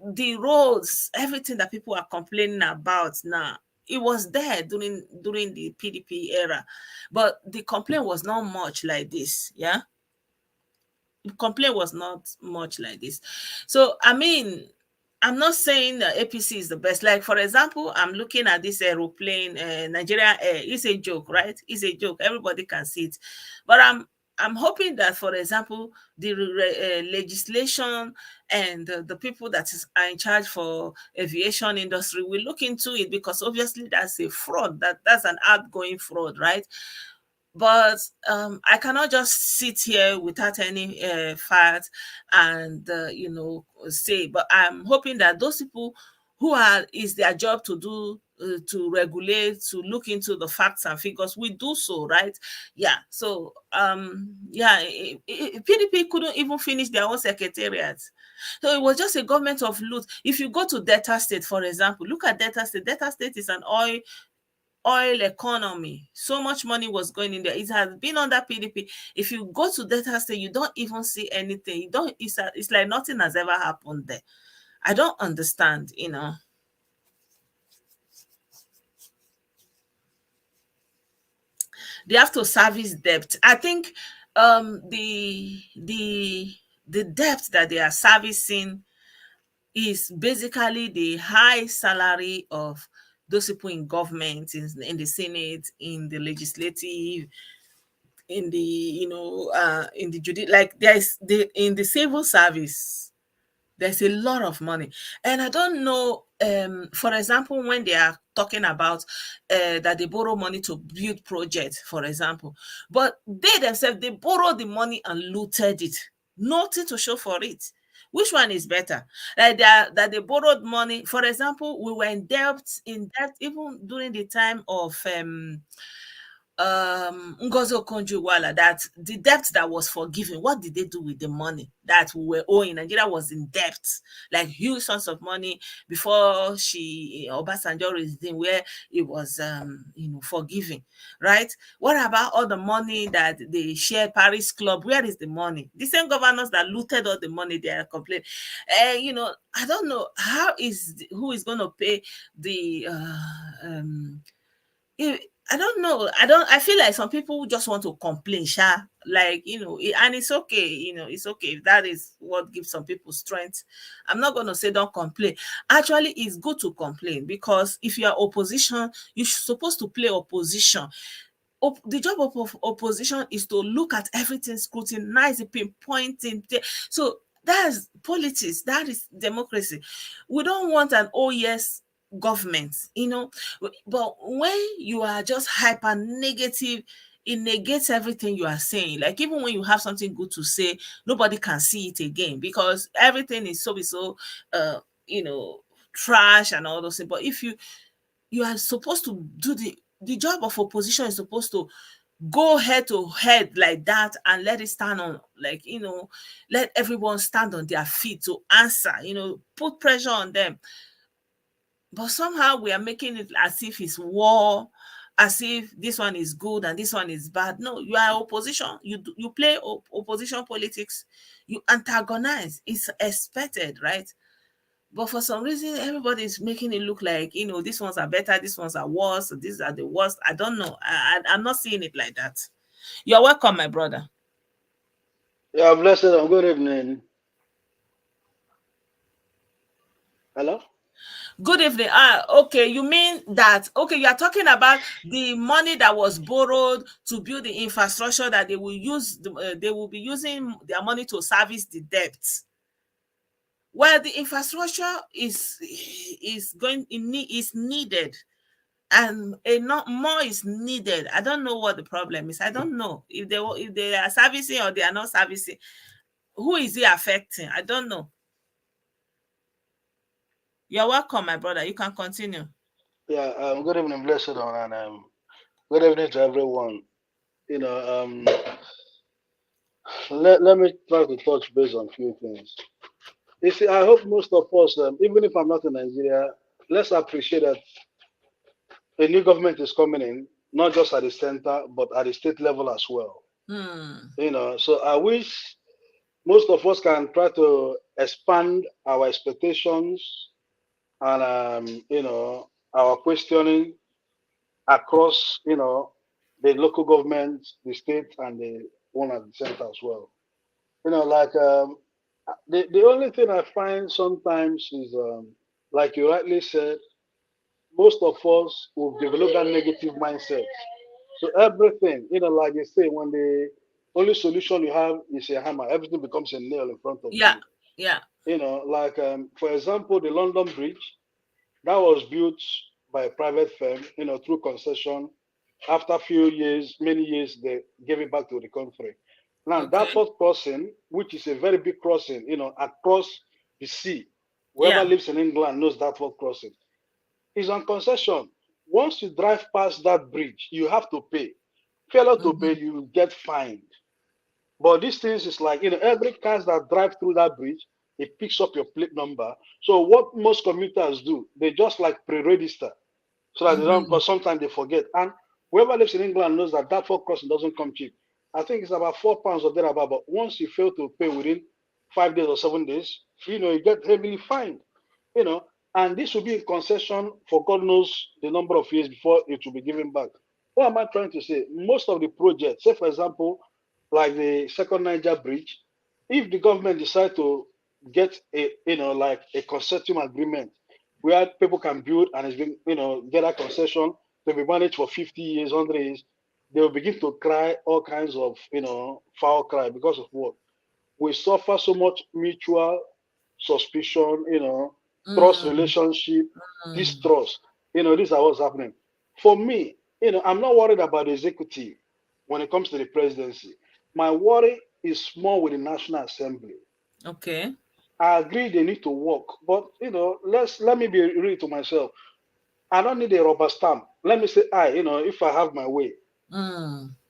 the roads, everything that people are complaining about now, it was there during the PDP era, but the complaint was not much like this. Yeah, the complaint was not much like this. So I mean, I'm not saying that APC is the best. Like, for example, I'm looking at this aeroplane, Nigeria Air. It's a joke, right? It's a joke. Everybody can see it. But I'm hoping that, for example, the legislation and the people that are in charge for aviation industry will look into it, because obviously that's a fraud. That's an outgoing fraud, right? But I cannot just sit here without any fact and say. But I'm hoping that those people who is their job to do to regulate, to look into the facts and figures, we do so, right? Yeah. So PDP couldn't even finish their own secretariat. So it was just a government of loot. If you go to Delta State, for example, look at Delta State. Delta State is an oil economy. So much money was going in there. It has been under PDP. If you go to Delta State, you don't even see anything. You don't. It's like nothing has ever happened there. I don't understand. They have to service debt. I think the debt that they are servicing is basically the high salary of those people in government, in the Senate, in the legislative, in the in the like there's in the civil service. There's a lot of money. And I don't know, for example, when they are talking about that they borrow money to build projects, for example, but they themselves, they borrow the money and looted it. Nothing to show for it. Which one is better? Like that they borrowed money. For example, we were in debt even during the time of Ngozi Okonjo-Iweala, that the debt that was forgiven, what did they do with the money that we were owing? Nigeria was in debt, like huge sums of money before Obasanjo regime, where it was forgiving, right? What about all the money that they share Paris Club? Where is the money? The same governors that looted all the money, they are complaining. I don't know who is going to pay the I don't know. I feel like some people just want to complain, sha. Like, and it's okay, it's okay if that is what gives some people strength. I'm not going to say don't complain. Actually, it's good to complain, because if you are opposition, you're supposed to play opposition. The job of opposition is to look at everything, scrutinize it, pinpointing. So that's politics. That is democracy. We don't want an yes government, but when you are just hyper negative, it negates everything you are saying. Like, even when you have something good to say, nobody can see it again, because everything is so trash and all those things. But if you are supposed to do the job of opposition is supposed to go head to head like that, and let it stand on, like, let everyone stand on their feet to answer, put pressure on them. But somehow we are making it as if it's war, as if this one is good and this one is bad. No, you are opposition. You play opposition politics. You antagonize. It's expected, right? But for some reason, everybody is making it look like, these ones are better, these ones are worse, these are the worst. I don't know. I'm not seeing it like that. You're welcome, my brother. Yeah, blessed. Good evening. Hello? Good evening. Okay, you mean that, okay, you are talking about the money that was borrowed to build the infrastructure that they will use, they will be using their money to service the debt. Well, the infrastructure is needed, and more is needed. I don't know what the problem is. I don't know if they are servicing or they are not servicing. Who is it affecting? I don't know. You're welcome, my brother. You can continue. Yeah, good evening, blessed one, and good evening to everyone. Let me try to touch base on a few things. You see, I hope most of us, even if I'm not in Nigeria, let's appreciate that a new government is coming in, not just at the center, but at the state level as well. So I wish most of us can try to expand our expectations and our questioning across the local government, the state, and the one at the center as well. Like the only thing I find sometimes is like you rightly said, most of us will develop that negative mindset. So everything, like you say, when the only solution you have is a hammer, everything becomes a nail in front of you. Yeah. Like for example, the London Bridge that was built by a private firm, through concession. After a few years, many years, they gave it back to the country. Now that fourth crossing, which is a very big crossing, across the sea, whoever lives in England knows that fourth crossing. is on concession. Once you drive past that bridge, you have to pay. Failure to pay, you get fined. But these things is like, every cars that drive through that bridge, it picks up your plate number. So what most commuters do, they just like pre-register so that they don't, because sometimes they forget. And whoever lives in England knows that that for crossing doesn't come cheap. I think it's about £4 or thereabout. But once you fail to pay within 5 days or 7 days, you get heavily fined. And this will be in concession for God knows the number of years before it will be given back. What am I trying to say? Most of the projects, say for example, like the second Niger bridge, if the government decide to get like a consortium agreement where people can build and it's been, get a concession to be managed for 50 years, 100 years, they will begin to cry all kinds of, foul cry because of what? We suffer so much mutual suspicion, trust relationship, distrust. These are what's happening. For me, I'm not worried about the executive when it comes to the presidency. My worry is more with the National Assembly. Okay. I agree they need to work, but let me be real to myself. I don't need a rubber stamp. Let me say, if I have my way,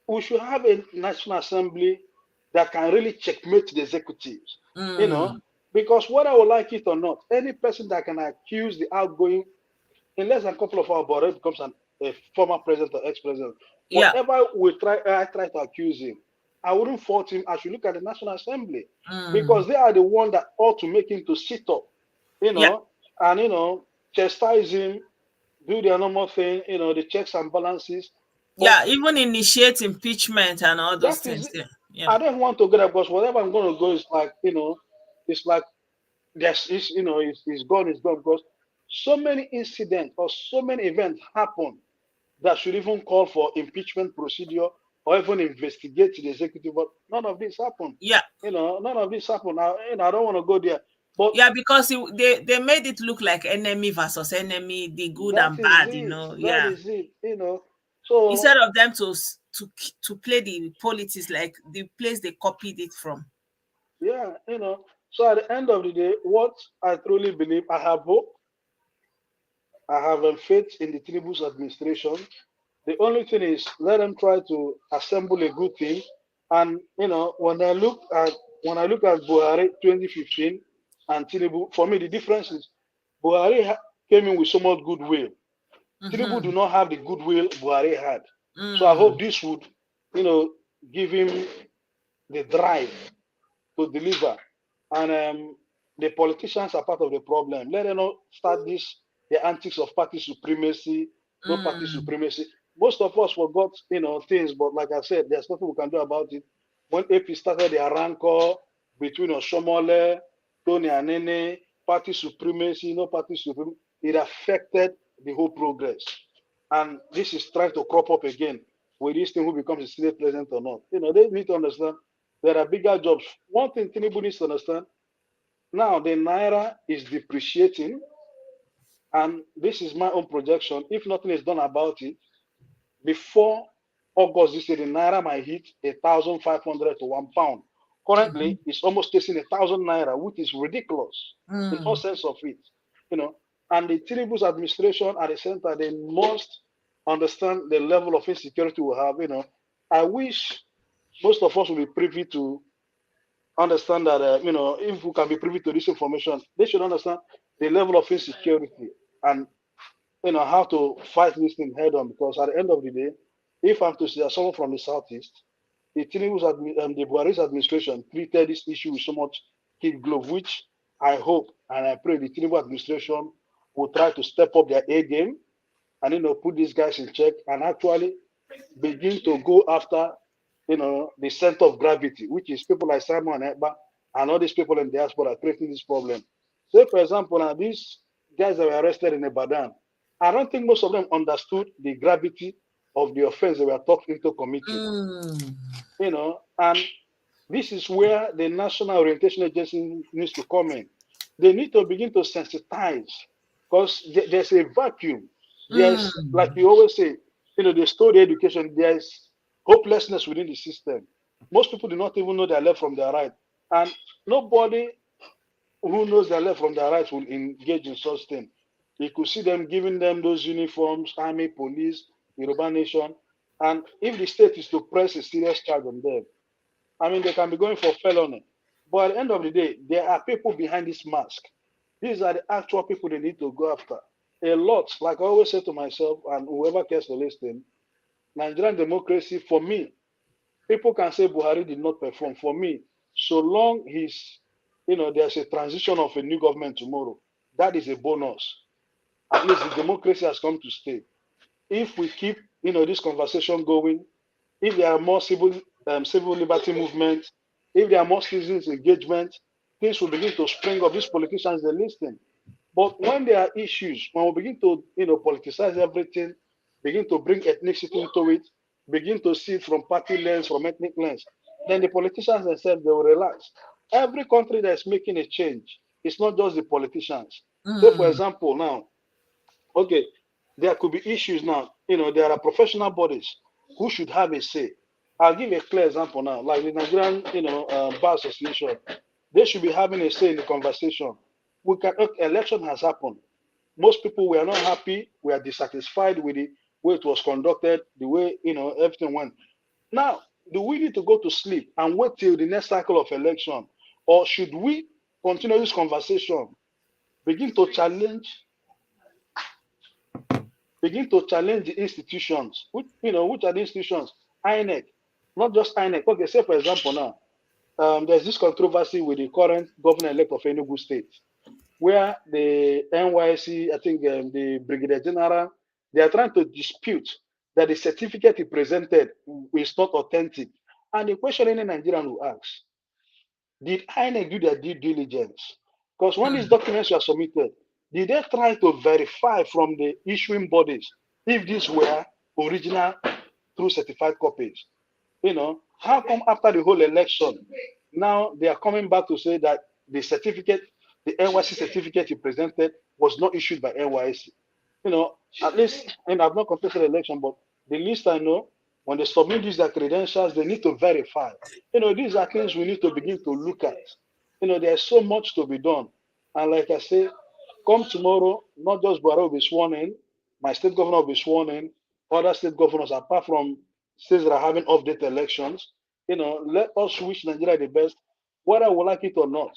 we should have a National Assembly that can really checkmate the executives. Because whether I would like it or not, any person that can accuse the outgoing in less than a couple of hours, but becomes a former president or ex-president. Yeah. Whatever I try to accuse him, I wouldn't fault him. I should look at the National Assembly because they are the one that ought to make him to sit up, and chastise him, do their normal thing, the checks and balances. Yeah, even initiate impeachment and all those That is things. it. Yeah. I don't want to go there because whatever I'm going to go is like, it's like it's gone, because so many incidents or so many events happen that should even call for impeachment procedure or even investigate the executive. But none of this happened. Yeah. None of this happened. I don't want to go there. But yeah, because they made it look like enemy versus enemy, the good that and is bad, it. That Yeah. is it. So Instead of them to play the politics like the place they copied it from. yeah, So at the end of the day, what I truly believe, I have hope. I have faith in the Tinubu's administration. The only thing is let them try to assemble a good team. And when I look at Buhari 2015 and Tinubu, for me the difference is Buhari came in with so much goodwill. Tinubu do not have the goodwill Buhari had. So I hope this would, give him the drive to deliver. And the politicians are part of the problem. Let them not start the antics of party supremacy, no party supremacy. Most of us forgot, things, but like I said, there's nothing we can do about it. When AP started their rancor between Oshomole, Tony Anene, party supremacy, no party supremacy, it affected the whole progress. And this is trying to crop up again with this thing who becomes a Senate president or not. They need to understand there are bigger jobs. One thing Tinubu needs to understand, now the Naira is depreciating, and this is my own projection. If nothing is done about it, before August this year, the Naira might hit 1,500 to £1. Currently, it's almost chasing 1,000 Naira, which is ridiculous in all sense of it. And the Tinubu's administration at the center, they must understand the level of insecurity we have. I wish most of us will be privy to understand that, if we can be privy to this information, they should understand the level of insecurity and, how to fight this thing head on. Because at the end of the day, if I'm to say someone from the Southeast, the the Buhari's administration treated this issue with so much kid glove, which I hope and I pray the Tinubu administration will try to step up their A game and, put these guys in check and actually begin to go after the center of gravity, which is people like Simon and Ekba and all these people in diaspora creating this problem. Say, for example, now these guys that were arrested in Ibadan, I don't think most of them understood the gravity of the offense they were talking into committing. And this is where the National Orientation Agency needs to come in. They need to begin to sensitize because there's a vacuum. There's, like you always say, the story education, there's hopelessness within the system. Most people do not even know their left from their right. And nobody who knows their left from their right will engage in such thing. You could see them giving them those uniforms, army, police, Yoruba Nation. And if the state is to press a serious charge on them, I mean, they can be going for felony. But at the end of the day, there are people behind this mask. These are the actual people they need to go after. A lot, like I always say to myself, and whoever cares to listen, Nigerian democracy, for me, people can say Buhari did not perform. For me, so long there's a transition of a new government tomorrow, that is a bonus. At least the democracy has come to stay. If we keep, this conversation going, if there are more civil liberty movements, if there are more citizens engagement, things will begin to spring up. These politicians, they listen. But when there are issues, when we begin to, politicize everything, begin to bring ethnicity into it, begin to see it from party lens, from ethnic lens, then the politicians themselves, they will relax. Every country that is making a change, it's not just the politicians. Say, for example, now, okay, there could be issues now. There are professional bodies who should have a say. I'll give a clear example now, like the Nigerian, Bar Association. They should be having a say in the conversation. Election has happened. Most people were not happy. We are dissatisfied with the way it was conducted, the way everything went. Now, do we need to go to sleep and wait till the next cycle of election, or should we continue this conversation, begin to challenge the institutions? Which are the institutions? INEC, not just INEC. Okay, say for example now, there's this controversy with the current governor-elect of Enugu State, where the NYC, I think the Brigadier General, they are trying to dispute that the certificate he presented is not authentic. And the question any Nigerian will ask, did INEC do their due diligence? Because when these documents were submitted, did they try to verify from the issuing bodies if these were original true certified copies? How come after the whole election, now they are coming back to say that the certificate, the NYC certificate he presented was not issued by NYC? At least, and I've not contested the election, but the least I know, when they submit these their credentials, they need to verify. These are things we need to begin to look at. There's so much to be done. And like I say, come tomorrow, not just Buhari will be sworn in, my state governor will be sworn in, other state governors, apart from states that are having update elections. Let us wish Nigeria the best, whether we like it or not.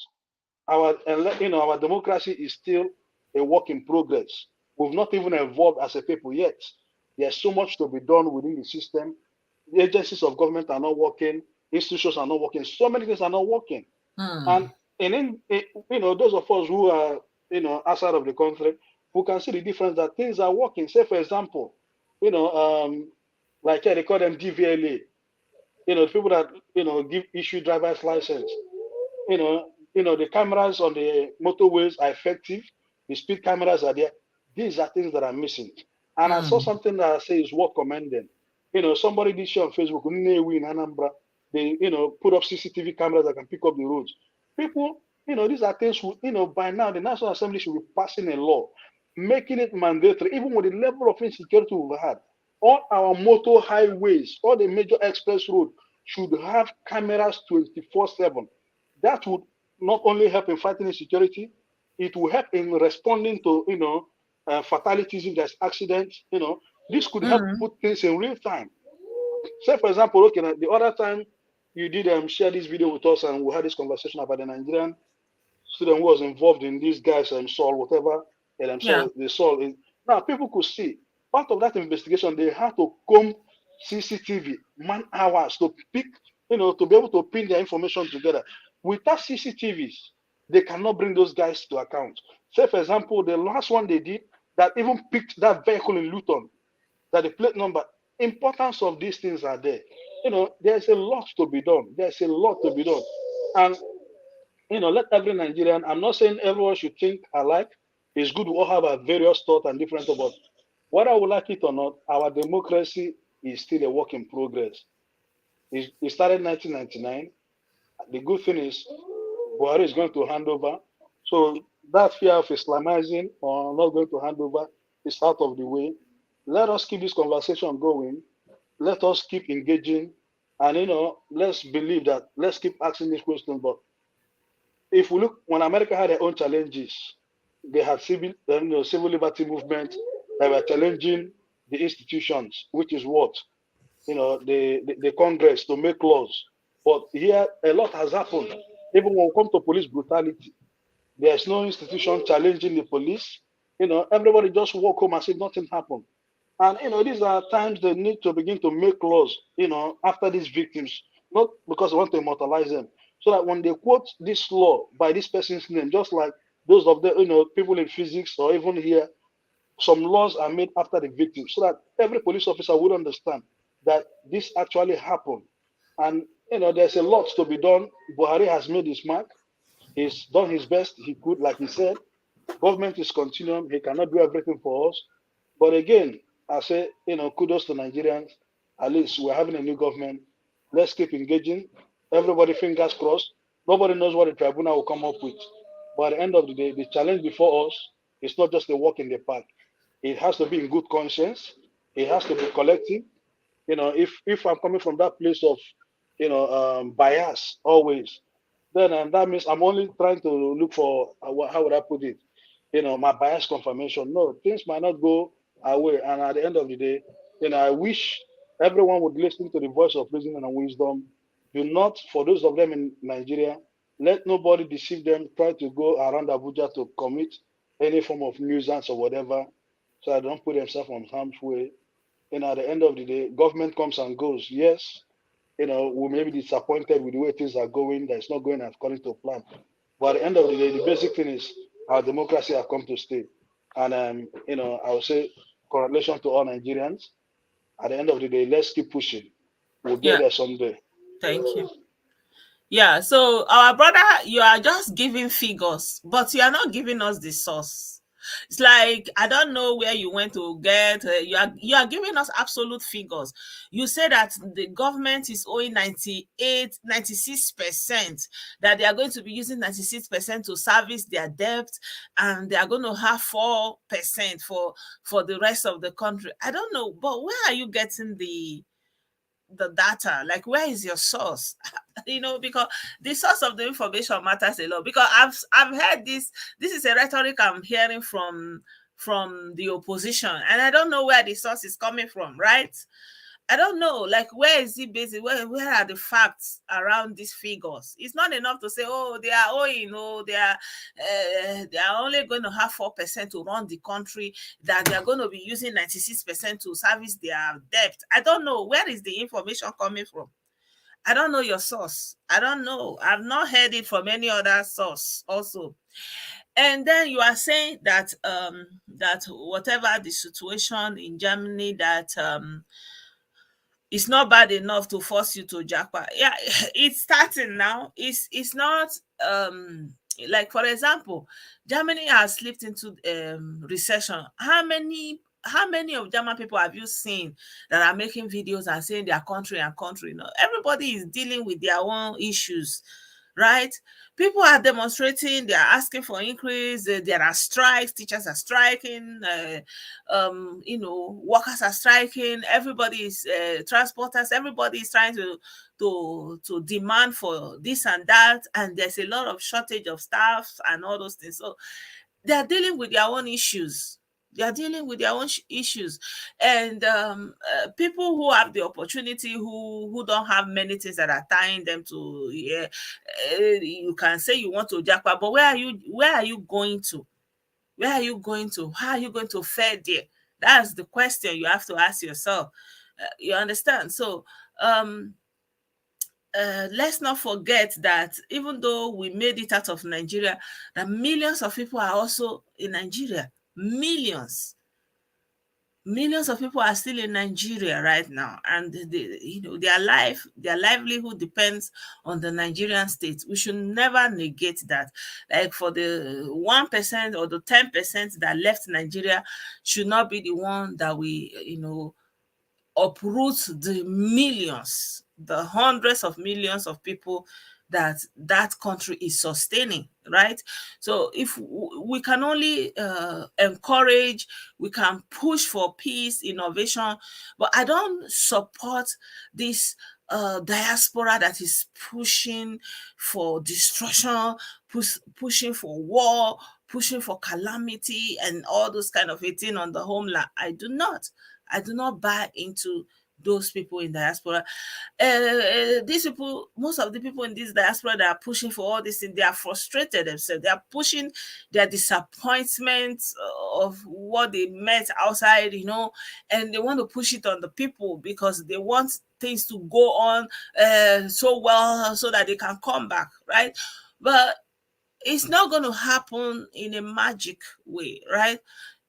Our democracy is still a work in progress. We've not even evolved as a people yet. There's so much to be done within the system. The agencies of government are not working, institutions are not working, so many things are not working. And those of us who are outside of the country, who can see the difference that things are working. Say for example, like they call them DVLA, the people that give issue driver's license. The cameras on the motorways are effective. The speed cameras are there. These are things that are missing. And I saw something that I say is worth commending. Somebody did share on Facebook, in Anambra, they put up CCTV cameras that can pick up the roads. People, these are things by now the National Assembly should be passing a law, making it mandatory, even with the level of insecurity we've had. All our motor highways, all the major express roads should have cameras 24/7. That would not only help in fighting insecurity, it will help in responding to fatalities if there's accidents. This could help put things in real time. Say for example, okay, the other time you did share this video with us and we had this conversation about the Nigerian student who was involved in these guys Saul, whatever, and the Saul is now people could see part of that investigation. They had to comb CCTV man hours to pick, to be able to pin their information together. Without CCTVs, they cannot bring those guys to account. Say for example, the last one they did that even picked that vehicle in Luton, that the plate number. Importance of these things are there. There's a lot to be done. There's a lot to be done. And let every Nigerian, I'm not saying everyone should think alike. It's good we all have a various thoughts and different thoughts, but whether we like it or not, our democracy is still a work in progress. It started in 1999. The good thing is Buhari is going to hand over. So that fear of Islamizing or not going to hand over is out of the way. Let us keep this conversation going. Let us keep engaging. And, let's believe that, let's keep asking these questions. But if we look, when America had their own challenges, they had civil liberty movement that were challenging the institutions, which is what the Congress to make laws. But here a lot has happened. Even when we come to police brutality, there's no institution challenging the police. Everybody just walk home and say nothing happened. And these are times they need to begin to make laws, after these victims, not because they want to immortalize them, so that when they quote this law by this person's name, just like those of the people in physics or even here, some laws are made after the victim, so that every police officer would understand that this actually happened. And there's a lot to be done. Buhari has made his mark. He's done his best he could, like he said. Government is continuing. He cannot do everything for us. But again, I say, kudos to Nigerians. At least we're having a new government. Let's keep engaging. Everybody fingers crossed. Nobody knows what the tribunal will come up with. But at the end of the day, the challenge before us is not just a walk in the park. It has to be in good conscience. It has to be collective. If I'm coming from that place of, bias always, then that means I'm only trying to look for how would I put it, my bias confirmation. No, things might not go away, and at the end of the day, I wish everyone would listen to the voice of reason and wisdom. Do not, for those of them in Nigeria, let nobody deceive them. Try to go around Abuja to commit any form of nuisance or whatever, so I don't put themselves on harm's way. At the end of the day, government comes and goes. Yes, we may be disappointed with the way things are going, that it's not going according to plan. But at the end of the day, the basic thing is our democracy have come to stay. And, I would say, congratulations to all Nigerians. At the end of the day, let's keep pushing. We'll get Yeah, there someday. thank you. Yeah, so our brother, you are just giving figures, but you are not giving us the source. It's like I don't know where you went to get. You are giving us absolute figures. You say that the government is owing 98, 96%. That they are going to be using 96% to service their debt, and they are going to have 4% for the rest of the country. I don't know, but where are you getting the data? Like, where is your source? Because the source of the information matters a lot. Because I've heard this is a rhetoric I'm hearing from the opposition, and I don't know where the source is coming from, right? I don't know, like, where is it based? Where are the facts around these figures? It's not enough to say, oh, they are owing, oh, they are only going to have 4% to run the country, that they are going to be using 96% to service their debt. I don't know, where is the information coming from? I don't know your source. I don't know. I've not heard it from any other source also. And then you are saying that that whatever the situation in Germany, that it's not bad enough to force you to jackpot. Yeah, it's starting now. It's not like, for example, Germany has slipped into recession. How many of German people have you seen that are making videos and saying their country and country? No, everybody is dealing with their own issues, right? People are demonstrating, they are asking for increase, there are strikes, teachers are striking, workers are striking, everybody is transporters, everybody is trying to demand for this and that, and there's a lot of shortage of staff and all those things. So they are dealing with their own issues. They are dealing with their own issues, and people who have the opportunity, who don't have many things that are tying them to, yeah, you can say you want to jackpot, but where are you going to? Where are you going to? How are you going to fare there? That's the question you have to ask yourself. You understand? So let's not forget that even though we made it out of Nigeria, that millions of people are also in Nigeria. Millions of people are still in Nigeria right now, and their livelihood depends on the Nigerian state. We should never negate that. Like, for the 1% or the 10% that left Nigeria should not be the one that we uproot the millions, the hundreds of millions of people that country is sustaining, right? So if we can only encourage, we can push for peace, innovation, but I don't support this diaspora that is pushing for destruction, pushing for war, pushing for calamity and all those kind of a thing on the homeland. I do not buy into those people in diaspora. These people, most of the people in this diaspora that are pushing for all this thing, they are frustrated themselves. They are pushing their disappointment of what they met outside, and they want to push it on the people because they want things to go on so well so that they can come back, right? But it's not going to happen in a magic way, right?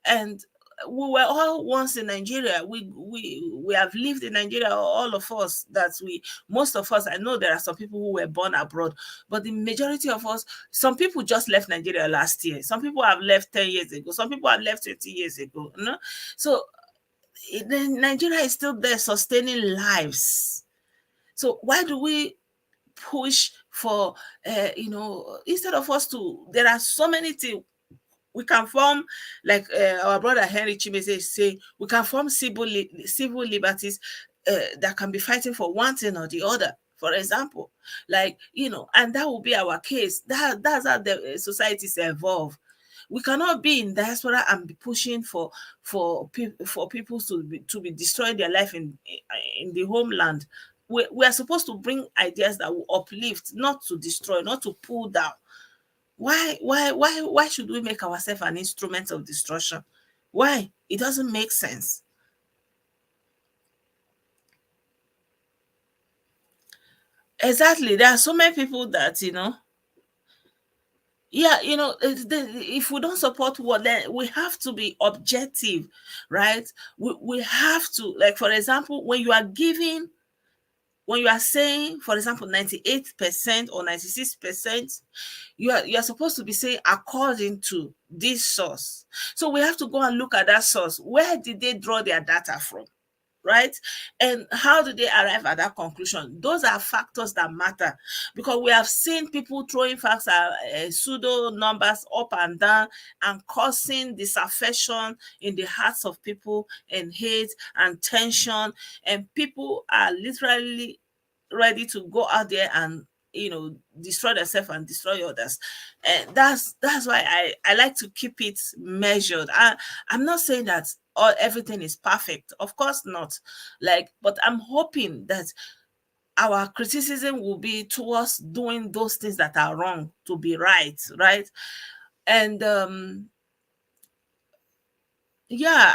And we were all once in Nigeria. We have lived in Nigeria, all of us. Most of us. I know there are some people who were born abroad, but the majority of us. Some people just left Nigeria last year. Some people have left 10 years ago. Some people have left 20 years ago. So Nigeria is still there, sustaining lives. So why do we push for instead of us to? There are so many things we can form, like our brother Henry Chimeze say, we can form civil liberties that can be fighting for one thing or the other. For example, and that will be our case. That's how the societies evolve. We cannot be in diaspora and be pushing for people to be destroying their life in the homeland. We are supposed to bring ideas that will uplift, not to destroy, not to pull down. Why should we make ourselves an instrument of destruction? Why? It doesn't make sense. Exactly. There are so many people that, if we don't support what, then we have to be objective, right? We have to, like, for example, when you are saying, for example, 98% or 96%, you are supposed to be saying according to this source. So we have to go and look at that source. Where did they draw their data from? Right? And how do they arrive at that conclusion? Those are factors that matter, because we have seen people throwing facts at pseudo numbers up and down and causing disaffection in the hearts of people, and hate and tension, and people are literally ready to go out there and destroy themselves and destroy others. And that's why I like to keep it measured. I'm not saying that everything is perfect, of course not, but I'm hoping that our criticism will be towards doing those things that are wrong to be right. And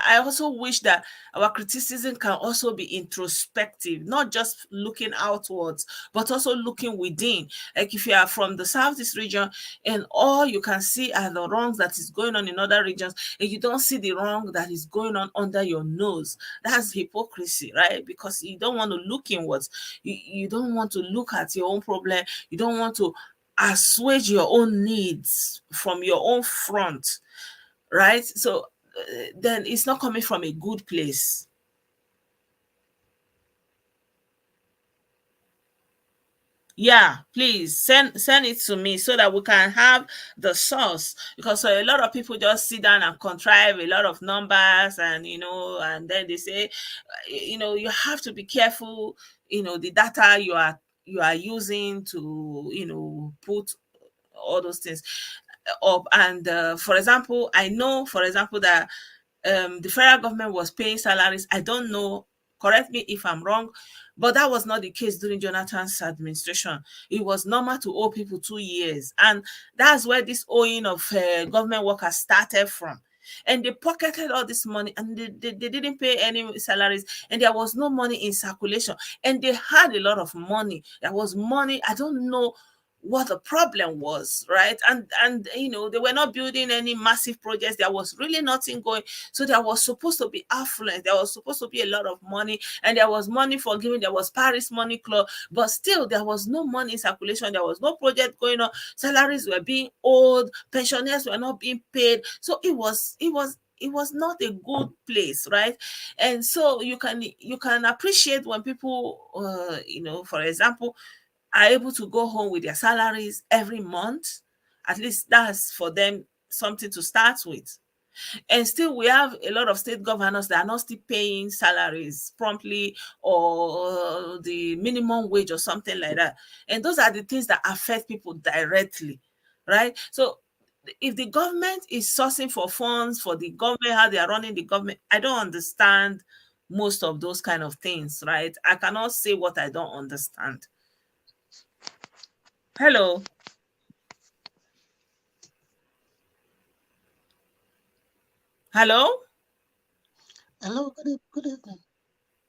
I also wish that our criticism can also be introspective, not just looking outwards, but also looking within. Like if you are from the Southeast region and all you can see are the wrongs that is going on in other regions, and you don't see the wrong that is going on under your nose, that's hypocrisy, right? Because you don't want to look inwards. You don't want to look at your own problem. You don't want to assuage your own needs from your own front, right? So then it's not coming from a good place. Yeah, please send it to me so that we can have the source, because a lot of people just sit down and contrive a lot of numbers, and and then they say you have to be careful, the data you are using to put all those things up. And for example, I know, for example, that the federal government was paying salaries. I don't know, correct me if I'm wrong, but that was not the case during Jonathan's administration. It was normal to owe people 2 years. And that's where this owing of government workers started from. And they pocketed all this money, and they didn't pay any salaries, and there was no money in circulation. And they had a lot of money. There was money. I don't know what the problem was, right? And they were not building any massive projects. There was really nothing going. So there was supposed to be affluence. There was supposed to be a lot of money, and there was money for giving. There was Paris Money Club, but still there was no money in circulation. There was no project going on. Salaries were being owed. Pensioners were not being paid. So it was not a good place, right? And so you can appreciate when people, for example, are able to go home with their salaries every month. At least that's for them something to start with. And still, we have a lot of state governors that are not still paying salaries promptly, or the minimum wage or something like that. And those are the things that affect people directly, right? So if the government is sourcing for funds for the government, how they are running the government, I don't understand most of those kind of things, right? I cannot say what I don't understand. Hello. Hello. Hello, good evening.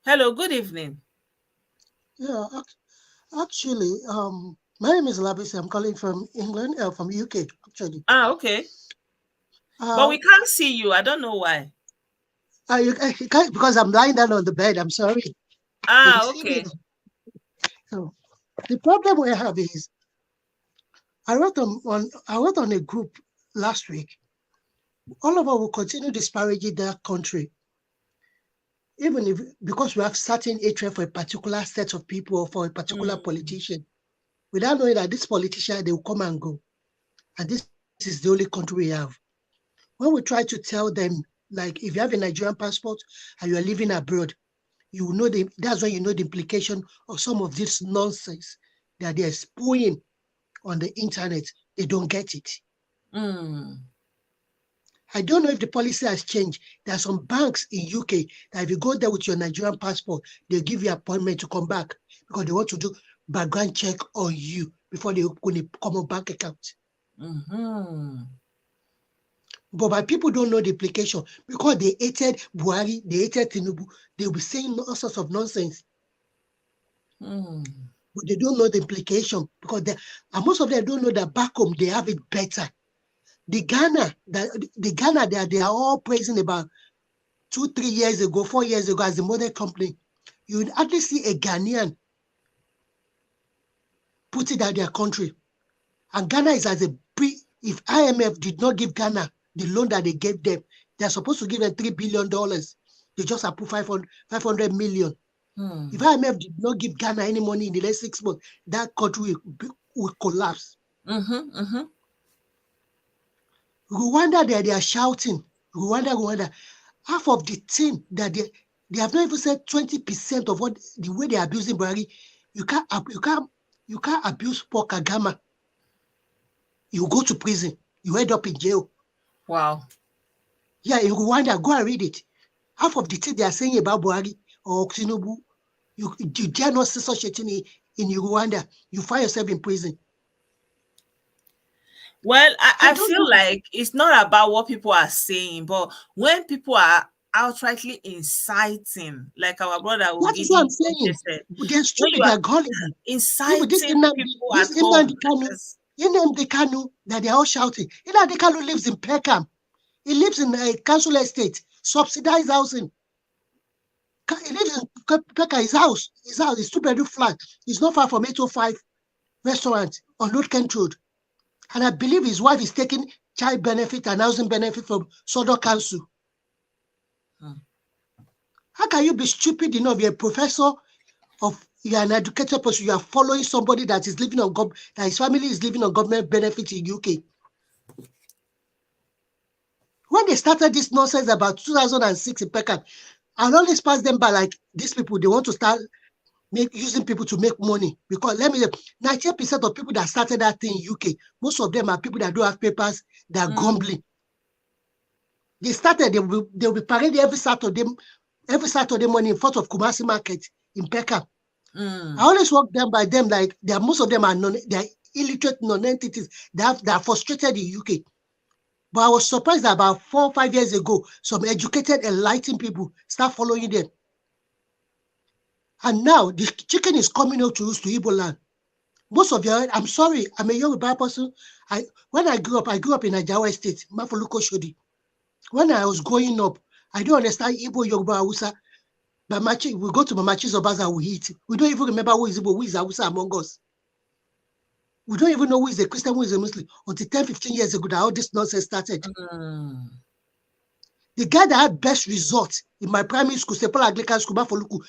Hello, good evening. Yeah, actually, my name is Labisi. I'm calling from England, from UK, actually. Ah, okay. But we can't see you. I don't know why. You can't, because I'm lying down on the bed. I'm sorry. Ah, okay. So the problem we have is I wrote on a group last week. All of us will continue disparaging their country, even if because we have certain hatred for a particular set of people or for a particular politician, without knowing that this politician, they will come and go, and this is the only country we have. When we try to tell them, like, if you have a Nigerian passport and you are living abroad, you know that's when you know the implication of some of this nonsense that they're spewing on the internet. They don't get it. I don't know if the policy has changed. There are some banks in UK that if you go there with your Nigerian passport, they'll give you an appointment to come back because they want to do background check on you before they open a common bank account. But my people don't know the implication because they hated Buhari, they hated Tinubu. They'll be saying all sorts of nonsense. But they don't know the implication because and most of them don't know that back home they have it better. The Ghana that they are all praising about 2-3 years ago, 4 years ago as the model company, you would hardly see a Ghanaian put it at their country. And Ghana is as if IMF did not give Ghana the loan that they gave them, they're supposed to give them $3 billion. They just approved 500 million. If IMF did not give Ghana any money in the next 6 months, that country will collapse. Rwanda, they are shouting, Rwanda. Half of the team that they have not even said 20% of what the way they are abusing Buhari. You can't abuse Paul Kagame. You go to prison. You end up in jail. Wow. Yeah, in Rwanda, go and read it. Half of the things they are saying about Buhari or Tinubu, you dare not say such a thing in Rwanda. You find yourself in prison. Well, I feel like it's not about what people are saying, but when people are outrightly inciting, like our brother Ugidi, that is what I'm saying. They're stupid, they're gullible. Inciting people at home. Nnamdi Kanu, that they're all shouting. Nnamdi Kanu lives in Peckham. He lives in a council estate, subsidized housing. He lives in Peckham, his house is 2-bedroom flat. It's not far from 805 restaurant on North Kent Road. And I believe his wife is taking child benefit and housing benefit from Sodor Council. How can you be stupid enough? You're a professor, you're an educated person, you are following somebody that is living on that his family is living on government benefits in UK. When they started this nonsense about 2006 in Peckham, I'll always pass them by like these people, they want to start using people to make money. Because let me say, 90% of people that started that thing in UK, most of them are people that don't have papers, that are grumbling. They started, they'll be parading every Saturday morning in front of Kumasi Market in Peckham. I always walk them by them like most of them are they're illiterate non-entities that are frustrated in UK. But I was surprised that about 4 or 5 years ago, some educated, enlightened people start following them. And now the chicken is coming out to us to Igbo land. Most of you, I'm sorry, I'm a Yoruba person. When I grew up in Ajawa State, Mafoluko Shodi. When I was growing up, I don't understand Igbo, Yoruba, Hausa. We go to Mamachi's Obaza, we eat. We don't even remember who is Igbo, who is Hausa among us. We don't even know who is a Christian, who is a Muslim. Until 10, 15 years ago, that all this nonsense started. The guy that had best results in my primary school, Sepal Anglican School, Mafoluku,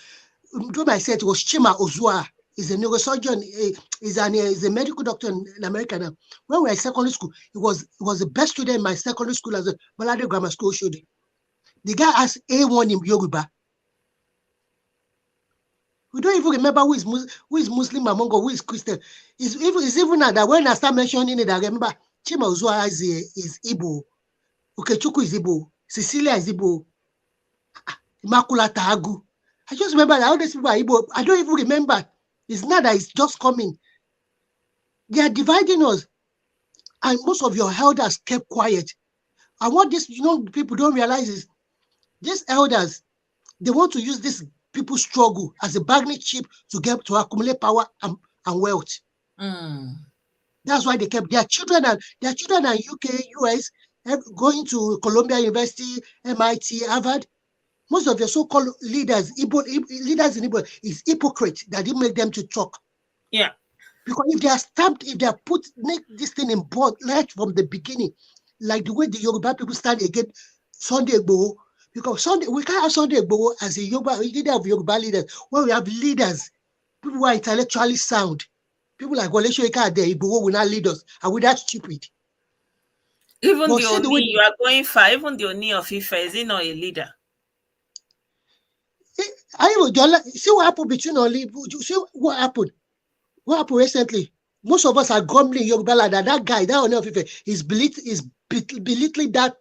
I said it was Chima Ozua. He's a neurosurgeon. He's a medical doctor in America now. When we were in secondary school, he was the best student in my secondary school as a Balade Grammar School. The guy has A1 in Yoruba. We don't even remember who is Muslim among us, who is Christian. It's even now that when I start mentioning it, I remember Chimozua is Igbo. Okechukwu is Igbo. Cecilia is Igbo. Immaculata Agu. I just remember that all these people are Igbo. I don't even remember. It's not that it's just coming. They are dividing us. And most of your elders kept quiet. And what this, people don't realize is these elders, they want to use this people's struggle as a bargaining chip to accumulate power and wealth. That's why they kept their children and UK, US, going to Columbia University, MIT, Harvard. Most of your so-called leaders, leaders in Igbo, is hypocrite that didn't make them to talk. Yeah. Because if they are make this thing in board right from the beginning, like the way the Yoruba people stand against Sunday Igboho, because we can't have Sunday Igboho as a leader of Yoruba leaders when we have leaders, people who are intellectually sound. People like Wole Soyinka there, Igboho will not lead us. Are we that stupid? Even the Oni, you are going far. Even the Oni of Ife, is he not a leader? See what happened between Oli. See what happened. What happened recently? Most of us are grumbling Yoruba like that guy, that Oni of Ife, is belittling that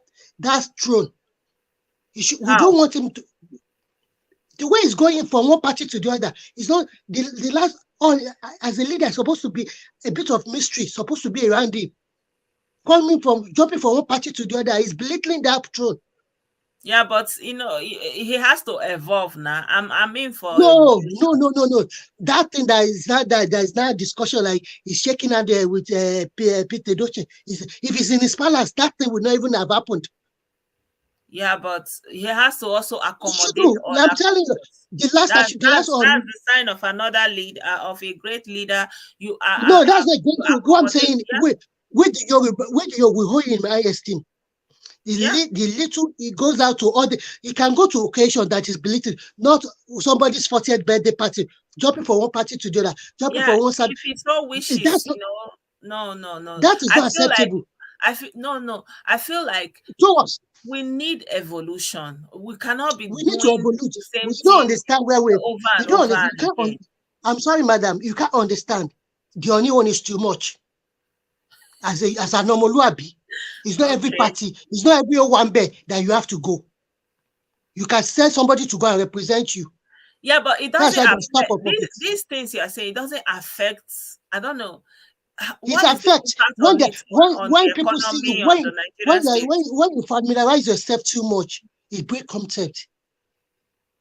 throne. We don't want him to. The way he's going from one party to the other, it's not the last. As a leader, supposed to be a bit of mystery, supposed to be around him. Jumping from one party to the other, is belittling that throne. Yeah, but he has to evolve now. I'm in for no. That thing that is not a discussion, like he's shaking out there with Peter Doche. If he's in his palace, that thing would not even have happened. Yeah, but he has to also accommodate. I'm telling you, that's the sign of another leader, of a great leader. You are that's not great. What I'm saying, with the Yoruba, we hold in my esteem. The little he goes out to he can go to occasion that is belittling, not somebody's 40th birthday party, jumping from one party to the other, jumping from one side. If he so wishes, no. That is not acceptable. I feel like we need evolution. We cannot be. We need to evolve. We don't understand where we're over. I'm sorry, madam. You can't understand. The only one is too much. As a normal Luabi, it's not every party. It's not every one bed that you have to go. You can send somebody to go and represent you. Yeah, but it doesn't affect these things you are saying. It doesn't affect. I don't know. It affects when people see you, when you familiarize yourself too much, it breaks concept.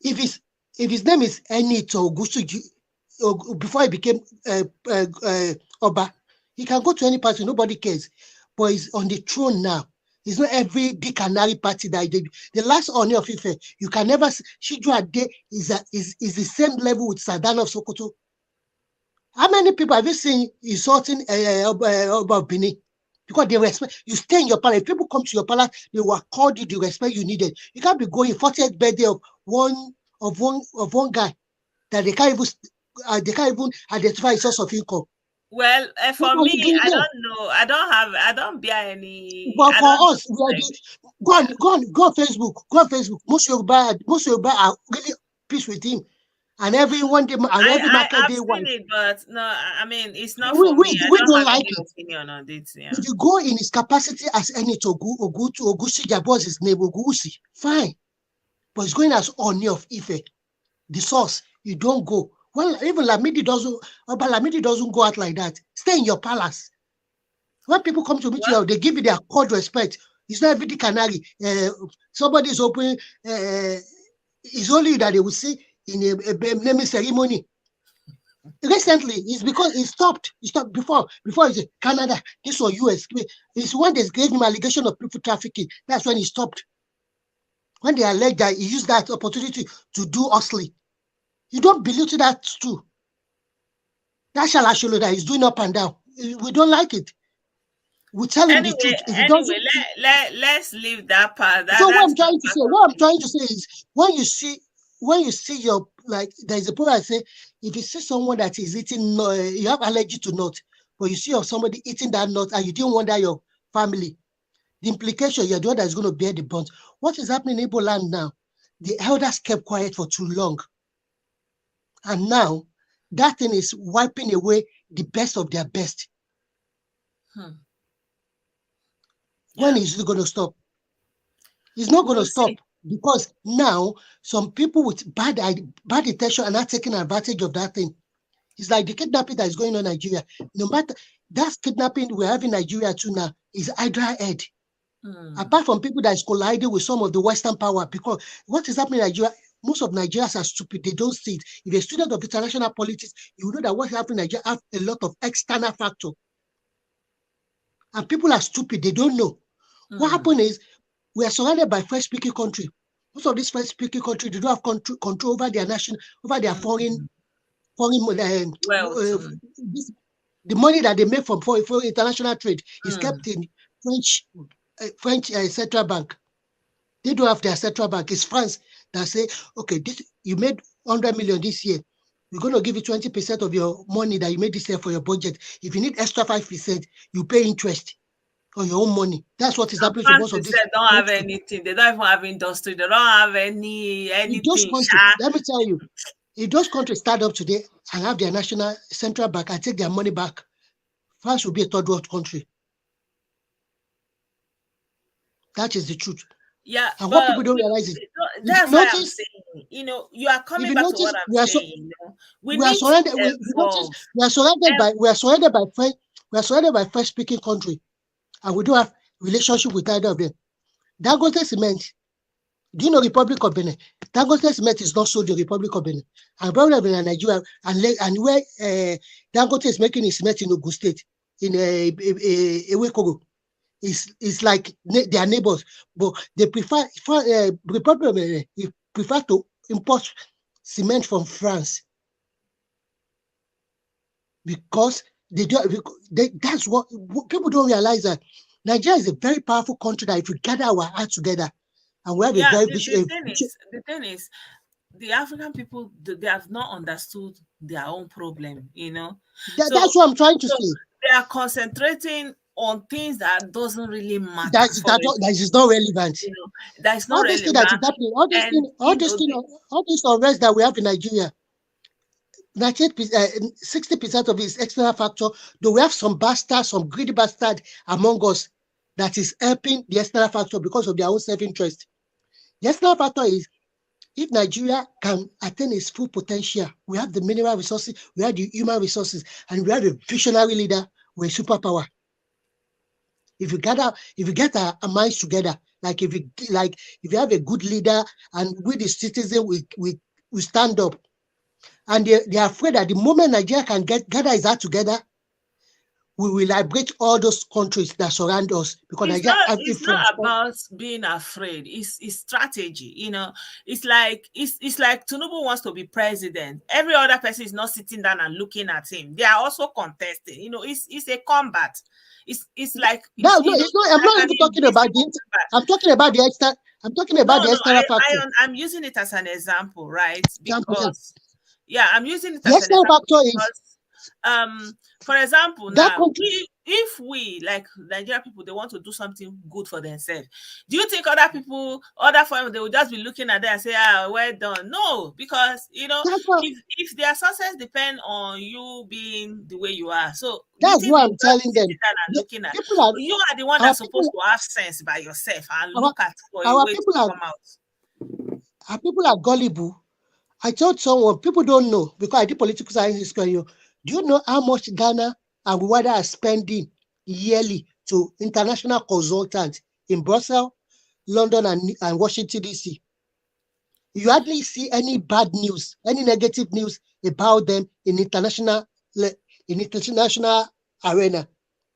If his name is Enito Ogusuji, before he became Oba, he can go to any party, nobody cares. But he's on the throne now. It's not every big canary party that he did. The last Oni of Ife, you can never see. Shiju Ade is the same level with Sadan of Sokoto. How many people have you seen insulting about Benin? Because they respect you. Stay in your palace. If people come to your palace, they will accord you the respect you needed. You can't be going 40th birthday of one guy that they can't even identify a source of income. Well, for me, I don't know. I don't bear any. But for us, go on Facebook. Go on Facebook. Most Yoruba are really peace with him. And every market day, I've seen it, but no, I mean, it's not for me. I don't have any opinion on it. Yeah. If you go in his capacity as any Ogusi, your boss is name Ogusi, fine. But he's going as Oni of Ife, the source. You don't go. Well, even Lamidi doesn't go out like that. Stay in your palace. When people come to meet you, they give you their cold respect. It's not every canary. Somebody is open. It's only that they will see in a naming ceremony. Recently, it's because he stopped. He stopped before it's Canada. This was US. It's when they gave him allegation of people trafficking. That's when he stopped. When they alleged that he used that opportunity to do hustling. You don't believe to that too. That Shalasholo that he's doing up and down. We don't like it. We tell him the truth. If let's leave that part. So what I'm trying to say is when you see your, like, there's a point I say, if you see someone that is eating, you have allergy to nut, but you see somebody eating that nut and you didn't want that your family, the implication, you're the one that's going to bear the brunt. What is happening in Igbo land now? The elders kept quiet for too long. And now that thing is wiping away the best of their best. When is it going to stop? It's not going to stop because now some people with bad intention are not taking advantage of that thing. It's like the kidnapping that is going on in Nigeria. No matter that kidnapping we have in Nigeria too now is Hydra head. Apart from people that is colliding with some of the Western power, because what is happening in Nigeria, most of Nigerians are stupid. They don't see it. If you're a student of international politics, you know that what happened in Nigeria have a lot of external factors. And people are stupid. They don't know. What happened is we are surrounded by French-speaking country. Most of these French-speaking countries, they don't have control over their national, over their foreign wealth. The money that they make from international trade is kept in French central bank. They don't have their central bank. It's France that say, okay, you made 100 million this year. We're going to give you 20% of your money that you made this year for your budget. If you need extra 5%, you pay interest on your own money. That's what is happening to most of these. They don't have anything. They don't even have industry. They don't have anything. Let me tell you, if those countries start up today and have their national central bank and take their money back, France will be a third world country. That is the truth. Yeah, and what people don't realize is that's why I'm saying, you are coming back to what I'm saying. We are surrounded by French-speaking country, and we don't have relationship with either of them. Dangote Cement, do you know Republic of Benin? Dangote Cement is not sold in Republic of Benin, and probably in Nigeria, and where Dangote is making his cement in Ogun State, in Ewekoro. It's like their neighbors, but they prefer to import cement from France because that's what people don't realize, that Nigeria is a very powerful country that if we gather our hearts together and we have a very the thing is the African people, they have not understood their own problem, that's what I'm trying to say. They are concentrating on things that doesn't really matter. That is not relevant. That is not relevant. All this unrest that we have in Nigeria, 60% of it is external factor. Though we have some greedy bastard among us that is helping the external factor because of their own self-interest. The external factor is if Nigeria can attain its full potential, we have the mineral resources, we have the human resources, and we have a visionary leader with superpower. If we get our minds together, like if you have a good leader and with the citizens, we stand up. And they are afraid that the moment Nigeria can gather his heart together, we will liberate all those countries that surround us. Because it's not about being afraid. It's strategy. It's like Tinubu wants to be president. Every other person is not sitting down and looking at him. They are also contesting. It's a combat. It's like no, it's not. I'm not even talking about the. I'm talking about the extra. I'm talking about the external factor. I'm using it as an example, right? Because I'm using it as an external factor because, for example, now if we like Nigerian people, they want to do something good for themselves. Do you think other firms, they will just be looking at that and say, well done? No, because if their success depend on you being the way you are, so that's what I'm telling them. You are the one that's supposed to have sense by yourself and look at for a way to come out. Our people are gullible. I told someone, people don't know because I did political science. Do you know how much Ghana and Rwanda are spending yearly to international consultants in Brussels, London, and Washington, D.C.? You hardly see any bad news, any negative news about them in international arena.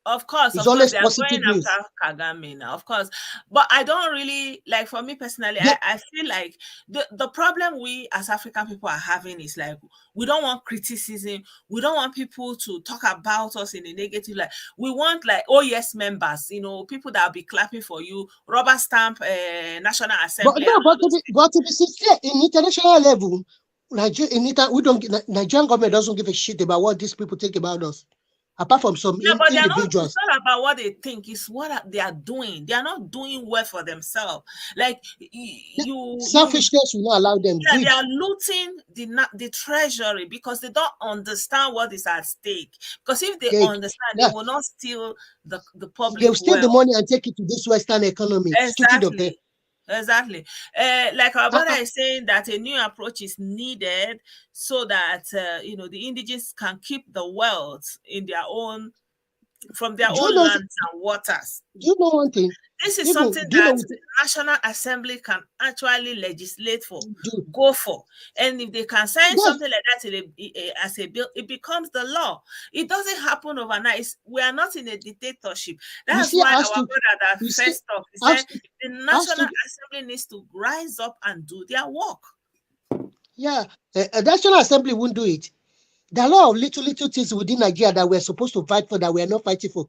Of course, they are going after Kagame now, of course. But I don't really, like, for me personally, I feel like the problem we as African people are having is like, we don't want criticism. We don't want people to talk about us in a negative light. We want like, oh yes, members, people that will be clapping for you, rubber stamp, National Assembly. But to be sincere, in international level, Nigerian government doesn't give a shit about what these people think about us. apart from some Yeah, but they're not. It's individuals. not about what they think. It's what they are doing. They are not doing well for themselves. Like Selfishness will not allow them. Yeah, they are looting the treasury because they don't understand what is at stake. Because if they understand, they will not steal the public. They will steal the money and take it to this Western economy. Stupid of them. Exactly. Like our brother is saying that a new approach is needed so that the indigenous can keep the wealth in their own, from their own lands and waters. Do you know one thing? This is something that the National Assembly can actually legislate for, go for. And if they can sign something like that as a bill, it becomes the law. It doesn't happen overnight. We are not in a dictatorship. That's why our brother that first talk, he said the National Assembly needs to rise up and do their work. Yeah, a National Assembly won't do it. There are a lot of little things within Nigeria that we're supposed to fight for that we're not fighting for.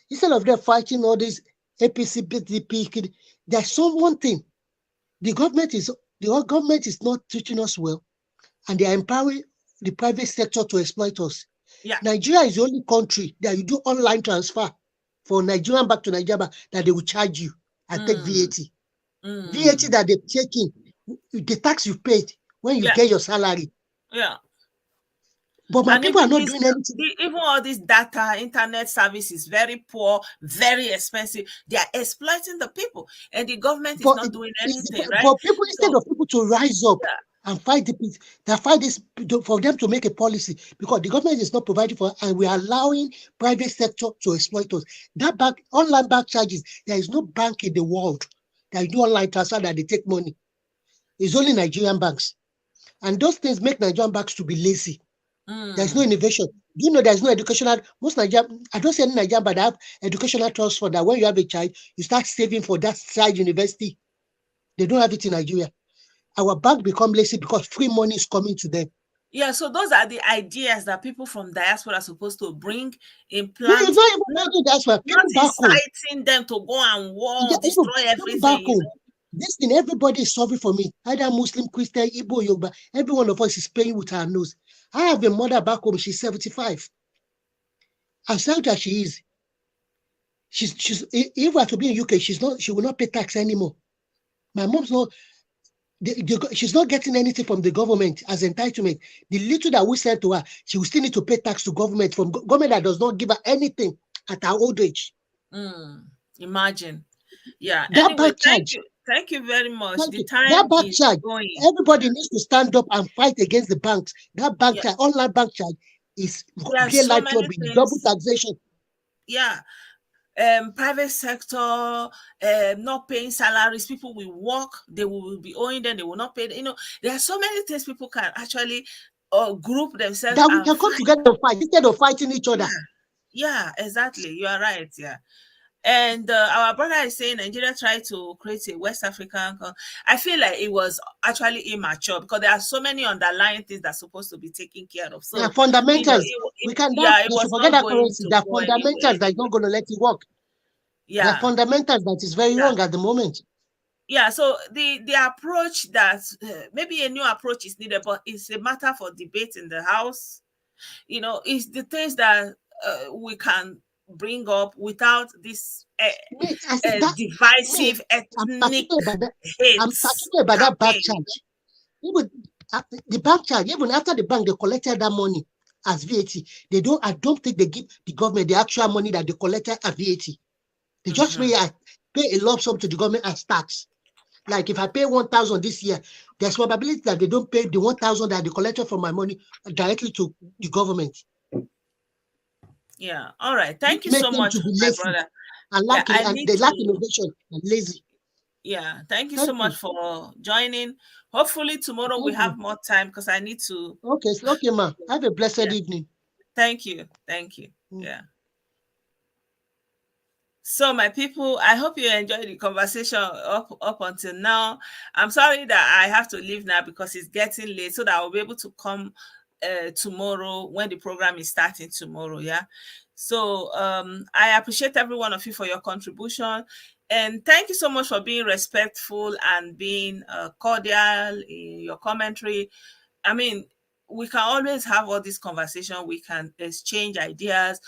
Instead of them fighting all these APC, PDP, there's one thing. The government is not teaching us well, and they are empowering the private sector to exploit us. Yeah. Nigeria is the only country that you do online transfer for Nigerian back to Nigeria that they will charge you and take VAT. VAT that they're taking, the tax you paid when you get your salary. Yeah. But my people are not doing anything. Even all this data, internet service is very poor, very expensive. They are exploiting the people, and the government is not doing anything, right? But people, instead of people to rise up and fight this for them to make a policy, because the government is not providing for, and we are allowing private sector to exploit us. That online bank charges, there is no bank in the world that do online transfer that they take money. It's only Nigerian banks, and those things make Nigerian banks to be lazy. There's no innovation. Do you know there's no educational? Most Nigerian, I don't say any Nigerian, but they have educational trust for that. When you have a child, you start saving for that child university. They don't have it in Nigeria. Our bank become lazy because free money is coming to them. Yeah, so those are the ideas that people from diaspora are supposed to bring in plan. It's not even diaspora. People not back home. inciting them to go and war, destroy everything. This thing, everybody is suffering for me. Either Muslim, Christian, Igbo, Yoruba. Every one of us is paying with our nose. I have a mother back home. She's 75. As sad as she is, she's if we are to be in UK, she will not pay tax anymore. My mom's not. She's not getting anything from the government as entitlement. The little that we send to her, she will still need to pay tax to government from government that does not give her anything at her old age. Imagine. Yeah. That anyway, back charge. Thank you very much. The time is going. Everybody needs to stand up and fight against the banks. That bank charge, online bank charge, is double taxation. Yeah. Private sector, not paying salaries. People will work, they will be owing them, they will not pay. There are so many things people can actually group themselves. That we can come together and fight instead of fighting each other. Yeah, exactly. You are right. Yeah. And our brother is saying Nigeria tried to create a West African. I feel like it was actually immature because there are so many underlying things that's supposed to be taken care of. So yeah, fundamentals. We should forget that currency. There are fundamentals that is not going to let it work. Yeah, there are fundamentals that is very wrong at the moment. Yeah, so the approach that maybe a new approach is needed, but it's a matter for debate in the House. It's the things that we can bring up without this divisive ethnic hate. I'm talking about that bank charge. Even the bank charge, even after the bank they collected that money as VAT, I don't think they give the government the actual money that they collected as VAT. They just pay a lump sum to the government as tax. Like if I pay 1,000 this year, there's probability that they don't pay the 1,000 that they collected from my money directly to the government. Yeah. All right. Thank you so much, my brother. And they lack innovation and lazy. Yeah. Thank you so much for joining. Hopefully tomorrow we have more time because I need to. Okay, ma. Have a blessed evening. Thank you. Yeah. So my people, I hope you enjoyed the conversation up until now. I'm sorry that I have to leave now because it's getting late, so that I'll be able to come tomorrow when the program is starting tomorrow. Yeah. So I appreciate every one of you for your contribution, and thank you so much for being respectful and being cordial in your commentary. I mean, we can always have all this conversation. We can exchange ideas.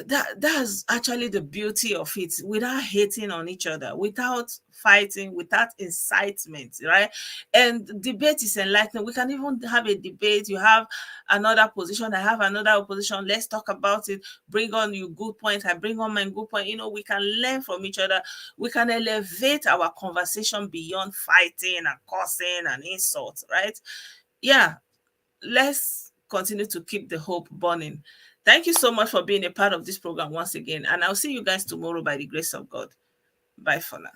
That's actually the beauty of it, without hating on each other, without fighting, without incitement, right? And debate is enlightening. We can even have a debate. You have another position, I have another opposition. Let's talk about it. Bring on your good point, I bring on my good point. We can learn from each other. We can elevate our conversation beyond fighting and cursing and insults, right? Yeah, let's continue to keep the hope burning. Thank you so much for being a part of this program once again. And I'll see you guys tomorrow by the grace of God. Bye for now.